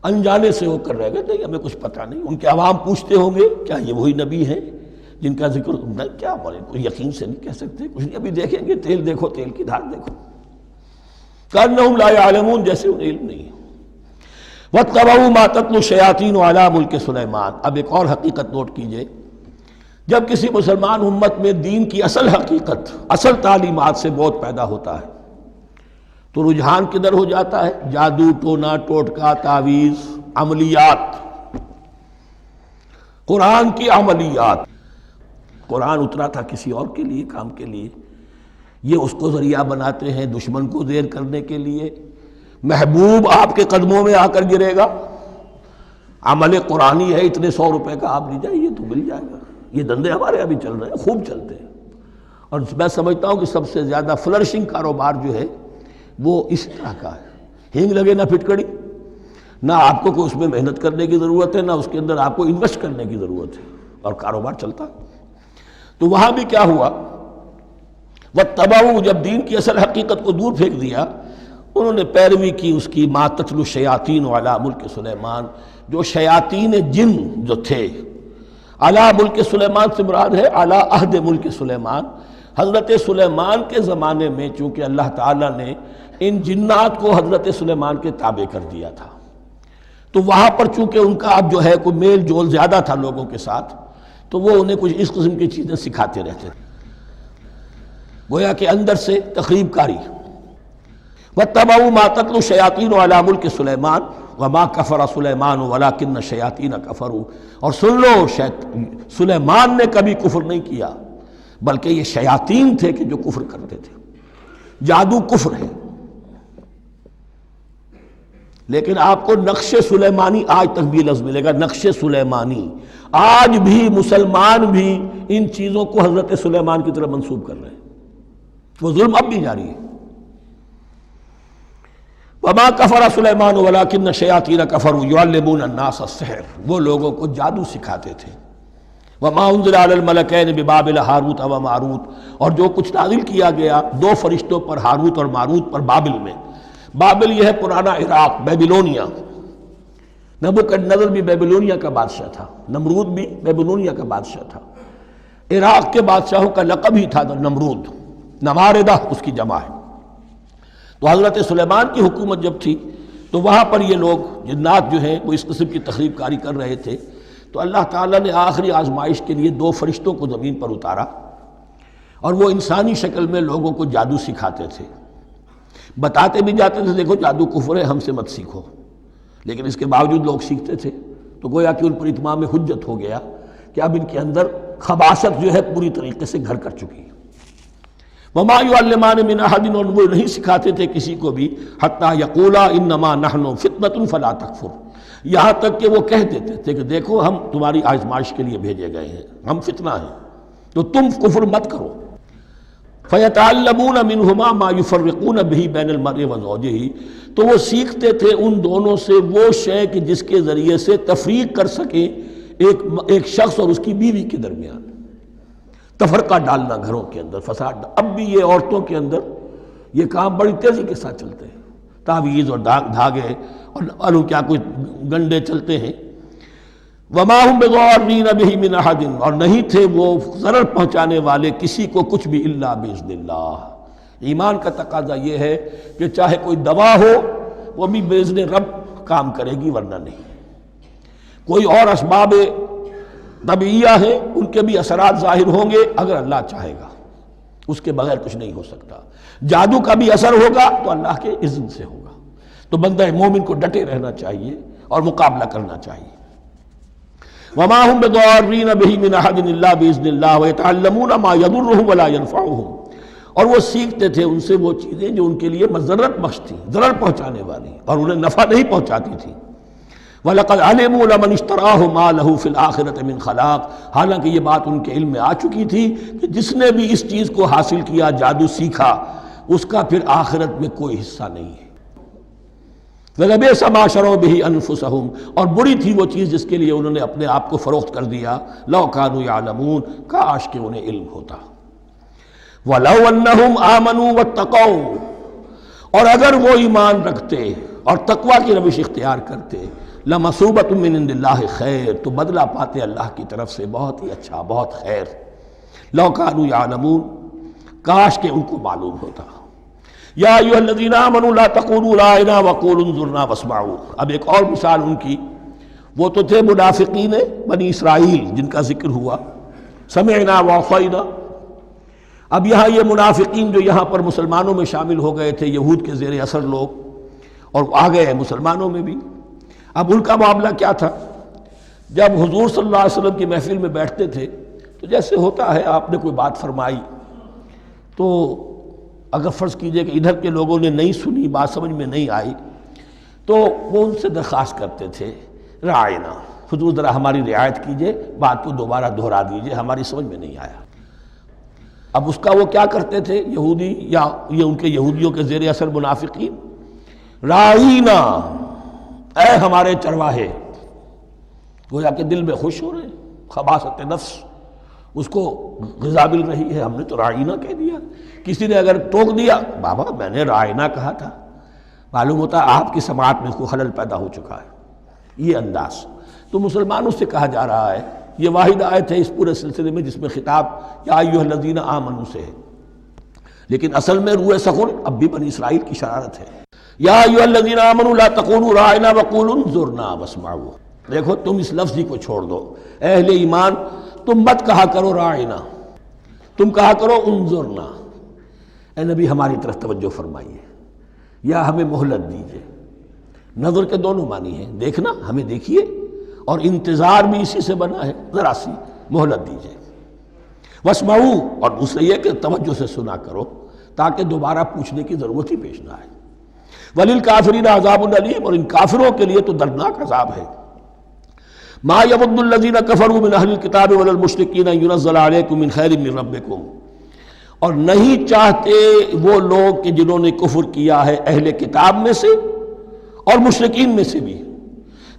انجانے سے ہو کر رہ گئے، نہیں ہمیں کچھ پتہ نہیں۔ ان کے عوام پوچھتے ہوں گے کیا یہ وہی نبی ہیں جن کا ذکر نہیں، کیا بولے، کوئی یقین سے نہیں کہہ سکتے، کچھ نہیں، ابھی دیکھیں گے، تیل دیکھو، تیل کی دھار دیکھو، کأنہم لا یعلمون، جیسے انہیں علم نہیں۔ وَاتَّبَعُوا مَا تَتْلُو الشَّيَاطِينُ عَلَىٰ مُلْكِ سُلَيْمَانَ، اب ایک اور حقیقت نوٹ کیجئے، جب کسی مسلمان امت میں دین کی اصل حقیقت، اصل تعلیمات سے بہت پیدا ہوتا ہے تو رجحان کدھر ہو جاتا ہے؟ جادو، ٹونا، ٹوٹکا، تعویذ، عملیات، قرآن کی عملیات۔ قرآن اترا تھا کسی اور کے لیے، کام کے لیے، یہ اس کو ذریعہ بناتے ہیں دشمن کو زیر کرنے کے لیے۔ محبوب آپ کے قدموں میں آ کر گرے گا، عمل قرآنی ہے، اتنے 100 روپے کا آپ لے جائیے تو مل جائے گا۔ یہ دندے ہمارے ابھی چل رہے ہیں، خوب چلتے ہیں، اور میں سمجھتا ہوں کہ سب سے زیادہ فلرشنگ کاروبار جو ہے وہ اس طرح کا ہے۔ ہینگ لگے نہ پھٹکڑی، نہ آپ کو کوئی اس میں محنت کرنے کی ضرورت ہے، نہ اس کے اندر آپ کو انویسٹ کرنے کی ضرورت ہے، اور کاروبار چلتا۔ تو وہاں بھی کیا ہوا، وَاتَّبَعُوا، جب دین کی اصل حقیقت کو دور پھینک دیا، انہوں نے پیروی کی اس کی، مَا تَتْلُو الشَّيَاطِينُ عَلَىٰ مُلْكِ سُلَيْمَانَ، جو شیاطین جن جو تھے، عَلَىٰ مُلْكِ سُلَيْمَانَ سے مراد ہے عَلَىٰ عہد ملک سلیمان، حضرت سلیمان کے زمانے میں چونکہ اللہ تعالیٰ نے ان جنات کو حضرت سلیمان کے تابع کر دیا تھا، تو وہاں پر چونکہ ان کا اب جو ہے کوئی میل جول زیادہ تھا لوگوں کے ساتھ، تو وہ انہیں کچھ اس قسم کی چیزیں سکھاتے رہتے تھے، گویا کہ اندر سے تخریب کاری۔ وَاتَّبَعُوا مَا تَتْلُو الشَّيَاطِينُ عَلَىٰ مُلْكِ سُلَيْمَانَ وَمَا كَفَرَ سُلَيْمَانُ وَلَٰكِنَّ الشَّيَاطِينَ كَفَرُوا، اور سن لو، سلیمان نے کبھی کفر نہیں کیا، بلکہ یہ شیاطین تھے کہ جو کفر کرتے تھے۔ جادو کفر ہے، لیکن آپ کو نقش سلیمانی آج تک بھی لفظ ملے گا، نقش سلیمانی، آج بھی مسلمان بھی ان چیزوں کو حضرت سلیمان کی طرف منسوب کر رہے ہیں، وہ ظلم اب بھی جاری ہے۔ وَمَا كَفَرَ سُلَيْمَانُ وَلَٰكِنَّ الشَّيَاطِينَ كَفَرُوا يُعَلِّمُونَ النَّاسَ السِّحْرَ، وہ لوگوں کو جادو سکھاتے تھے۔ وَمَا أُنزِلَ عَلَى الْمَلَكَيْنِ بِبَابِلَ هَارُوتَ وَمَارُوتَ، اور جو کچھ نازل کیا گیا 2 فرشتوں پر، ہاروت اور ماروت پر، بابل میں۔ بابل یہ ہے پرانا عراق، بیبلونیا۔ نبوکدنضر بھی بیبلونیا کا بادشاہ تھا، نمرود بھی بیبلونیا کا بادشاہ تھا، عراق کے بادشاہوں کا لقب ہی تھا نمرود، نماردہ اس کی جمع ہے۔ تو حضرت سلیمان کی حکومت جب تھی تو وہاں پر یہ لوگ جنات جو ہیں وہ اس قسم کی تخریب کاری کر رہے تھے، تو اللہ تعالیٰ نے آخری آزمائش کے لیے 2 فرشتوں کو زمین پر اتارا، اور وہ انسانی شکل میں لوگوں کو جادو سکھاتے تھے، بتاتے بھی جاتے تھے دیکھو جادو کفر ہے، ہم سے مت سیکھو، لیکن اس کے باوجود لوگ سیکھتے تھے، تو گویا کہ ان پر اتمام حجت ہو گیا کہ اب ان کے اندر خباثت جو ہے پوری طریقے سے گھر کر چکی ہے۔ وَمَا يُعَلِّمَانِ مِنْ أَحَدٍ، اور وہ نہیں سکھاتے تھے کسی کو بھی، حَتَّى يَقُولَا إِنَّمَا نَحْنُ فِتْنَةٌ فَلَا تَكْفُرْ، یہاں تک کہ وہ کہہ دیتے تھے کہ دیکھو ہم تمہاری آزمائش کے لیے بھیجے گئے ہیں، ہم فتنہ ہیں، تو تم کفر مت کرو۔ فَيَتَعَلَّمُونَ مِنْهُمَا مَا يُفَرِّقُونَ بِهِ بَيْنَ الْمَرْءِ وَزَوْجِهِ، تو وہ سیکھتے تھے ان دونوں سے وہ شے کہ جس کے ذریعے سے تفریق کر سکیں ایک شخص اور اس کی بیوی کے درمیان، تفرقہ ڈالنا گھروں کے اندر، فساد۔ اب بھی یہ عورتوں کے اندر یہ کام بڑی تیزی کے ساتھ چلتے ہیں، تعویذ اور دھاگے اور معلوم کیا کوئی گنڈے چلتے ہیں۔ وَمَا هُمْ بِضَارِّينَ بِهِ مِنْ أَحَدٍ، اور نہیں تھے وہ ضرر پہنچانے والے کسی کو کچھ بھی، إِلَّا بِإِذْنِ اللَّهِ۔ ایمان کا تقاضا یہ ہے کہ چاہے کوئی دوا ہو وہ بھی بِإِذْنِ رب کام کرے گی، ورنہ نہیں۔ کوئی اور اسباب طبیعیہ ہیں، ان کے بھی اثرات ظاہر ہوں گے اگر اللہ چاہے گا، اس کے بغیر کچھ نہیں ہو سکتا۔ جادو کا بھی اثر ہوگا تو اللہ کے اذن سے ہوگا۔ تو بندہ مومن کو ڈٹے رہنا چاہیے اور مقابلہ کرنا چاہیے۔ وما هم بضارین بہ من احد الا باذن اللہ ویتعلمون ما یضرهم ولا ينفعهم، اور وہ سیکھتے تھے ان سے وہ چیزیں جو ان کے لیے مضرت بخش تھیں، ضرر پہنچانے والی اور انہیں نفع نہیں پہنچاتی تھی۔ وَلَقَدْ عَلِمُوا لَمَنِ اشْتَرَاهُ مَا لَهُ فِي الْآخِرَةِ مِنْ خَلَاقٍ، حالانکہ یہ بات ان کے علم میں آ چکی تھی کہ جس نے بھی اس چیز کو حاصل کیا، جادو سیکھا، اس کا پھر آخرت میں کوئی حصہ نہیں ہے۔ وَلَبِئْسَ مَا شَرَوْا بِهِ أَنفُسَهُمْ، اور بری تھی وہ چیز جس کے لیے انہوں نے اپنے آپ کو فروخت کر دیا۔ لَوْ كَانُوا يَعْلَمُونَ، کاش کہ انہیں علم ہوتا۔ وَلَوْ أَنَّهُمْ آمَنُوا وَاتَّقَوْا، اور اگر وہ ایمان رکھتے اور تقوی کی روش اختیار کرتے، لَمَثُوبَةٌ مِّنْ عِندِ اللَّهِ خیر، تو بدلہ پاتے اللہ کی طرف سے بہت ہی اچھا، بہت خیر۔ لَوْ كَانُوا يَعْلَمُونَ، کاش کہ ان کو معلوم ہوتا۔ یا ایھا الذین آمنوا لا تقولوا رائنا وقولوا انظرنا واسمعوا، اب ایک اور مثال ان کی، وہ تو تھے منافقین بنی اسرائیل جن کا ذکر ہوا، سمعنا وعصینا۔ اب یہاں یہ منافقین جو یہاں پر مسلمانوں میں شامل ہو گئے تھے، یہود کے زیر اثر لوگ، اور آ گئے ہیں مسلمانوں میں بھی۔ اب ان کا معاملہ کیا تھا؟ جب حضور صلی اللہ علیہ وسلم کی محفل میں بیٹھتے تھے تو جیسے ہوتا ہے، آپ نے کوئی بات فرمائی تو اگر فرض کیجئے کہ ادھر کے لوگوں نے نہیں سنی، بات سمجھ میں نہیں آئی، تو وہ ان سے درخواست کرتے تھے رعاینا، حضور ذرا ہماری رعایت کیجئے، بات کو دوبارہ دہرا دیجئے، ہماری سمجھ میں نہیں آیا۔ اب اس کا وہ کیا کرتے تھے یہودی، یا یہ ان کے یہودیوں کے زیر اثر منافقین، رعاینا، اے ہمارے چرواہے، گویا کہ دل میں خوش ہو رہے ہیں، خباثت نفس اس کو غذا مل رہی ہے، ہم نے تو رعاینا کہہ دیا۔ کسی نے اگر ٹوک دیا، بابا میں نے رعاینا کہا تھا، معلوم ہوتا ہے آپ کی سماعت میں کوئی خلل پیدا ہو چکا ہے، یہ انداز۔ تو مسلمانوں سے کہا جا رہا ہے، یہ واحد آیت ہے اس پورے سلسلے میں جس میں خطاب یا ایھا الذین آمنوا سے ہے، لیکن اصل میں روح سخن اب بھی بنی اسرائیل کی شرارت ہے۔ یا ایھا الذین آمنوا لا تقولوا رعاینا وقولوا انظرنا واسمعوا، دیکھو تم اس لفظ ہی کو چھوڑ دو، اہل ایمان تم مت کہا کرو رعاینا، تم کہا کرو انظرنا، اے نبی ہماری طرف توجہ فرمائیے یا ہمیں مہلت دیجیے۔ نظر کے دونوں معنی ہیں، دیکھنا، ہمیں دیکھیے، اور انتظار بھی اسی سے بنا ہے، ذرا سی مہلت دیجیے۔ واسمعوا، اور دوسرے یہ کہ توجہ سے سنا کرو تاکہ دوبارہ پوچھنے کی ضرورت ہی پیش نہ آئے۔ وللکافرین عذاب علیم، اور ان کافروں کے لیے تو دردناک عذاب ہے۔ ما یود الذین کفروا من اہل الکتاب ولا المشرکین ان ینزل علیکم من خیر من ربکم، اور نہیں چاہتے وہ لوگ کہ جنہوں نے کفر کیا ہے اہل کتاب میں سے اور مشرکین میں سے بھی،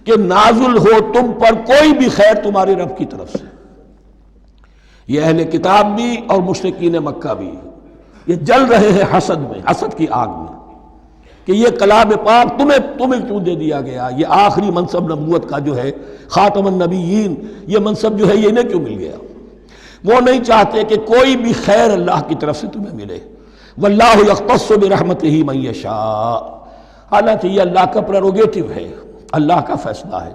کہ نازل ہو تم پر کوئی بھی خیر تمہارے رب کی طرف سے۔ یہ اہل کتاب بھی اور مشرکین مکہ بھی، یہ جل رہے ہیں حسد میں، حسد کی آگ میں، کہ یہ کلام پاک تمہیں کیوں دے دیا گیا، یہ آخری منصب نبوت کا جو ہے، خاتم النبیین، یہ منصب جو ہے یہ انہیں کیوں مل گیا؟ وہ نہیں چاہتے کہ کوئی بھی خیر اللہ کی طرف سے تمہیں ملے۔ واللہ یختص برحمتہ من یشاء، حالانکہ یہ اللہ کا پریروگیٹو ہے، اللہ کا فیصلہ ہے،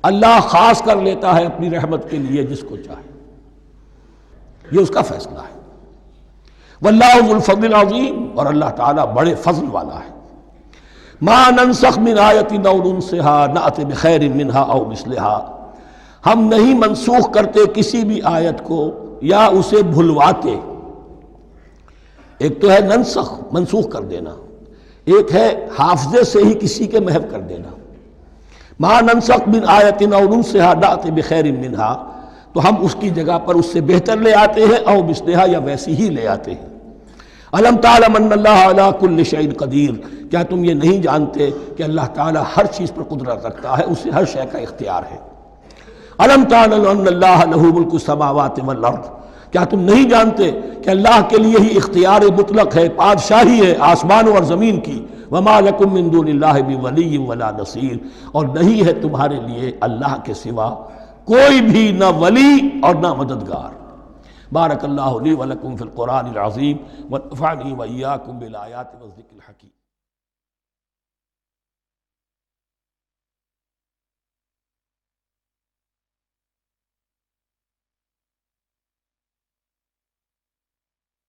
اللہ خاص کر لیتا ہے اپنی رحمت کے لیے جس کو چاہے، یہ اس کا فیصلہ ہے۔ واللہ ذو الفضل العظیم، اور اللہ تعالیٰ بڑے فضل والا ہے۔ ما ننسخ من آیت او ننسها نأت بخیر منها او مثلها، ہم نہیں منسوخ کرتے کسی بھی آیت کو یا اسے بھلواتے۔ ایک تو ہے ننسخ، منسوخ کر دینا، ایک ہے حافظے سے ہی کسی کے محو کر دینا۔ ما ننسخ من آیت او ننسها نأت بخیر منها، تو ہم اس کی جگہ پر اس سے بہتر لے آتے ہیں، او مثلها یا ویسی ہی لے آتے ہیں۔ الم تعلم ان اللہ علی کل شیء قدیر، کیا تم یہ نہیں جانتے کہ اللہ تعالیٰ ہر چیز پر قدرت رکھتا ہے، اسے ہر شے کا اختیار ہے۔ الم تعلم ان اللہ لہ ملک السماوات والارض، کیا تم نہیں جانتے کہ اللہ کے لیے ہی اختیار مطلق ہے، بادشاہی ہے آسمانوں اور زمین کی۔ وما لکم من دون اللہ من ولی ولا نصیر، اور نہیں ہے تمہارے لیے اللہ کے سوا کوئی بھی نہ ولی اور نہ مددگار۔ بارک اللہ لی ولکم فی القرآن العظیم ونفعنی وإیاکم بالآیات والذکر الحکیم۔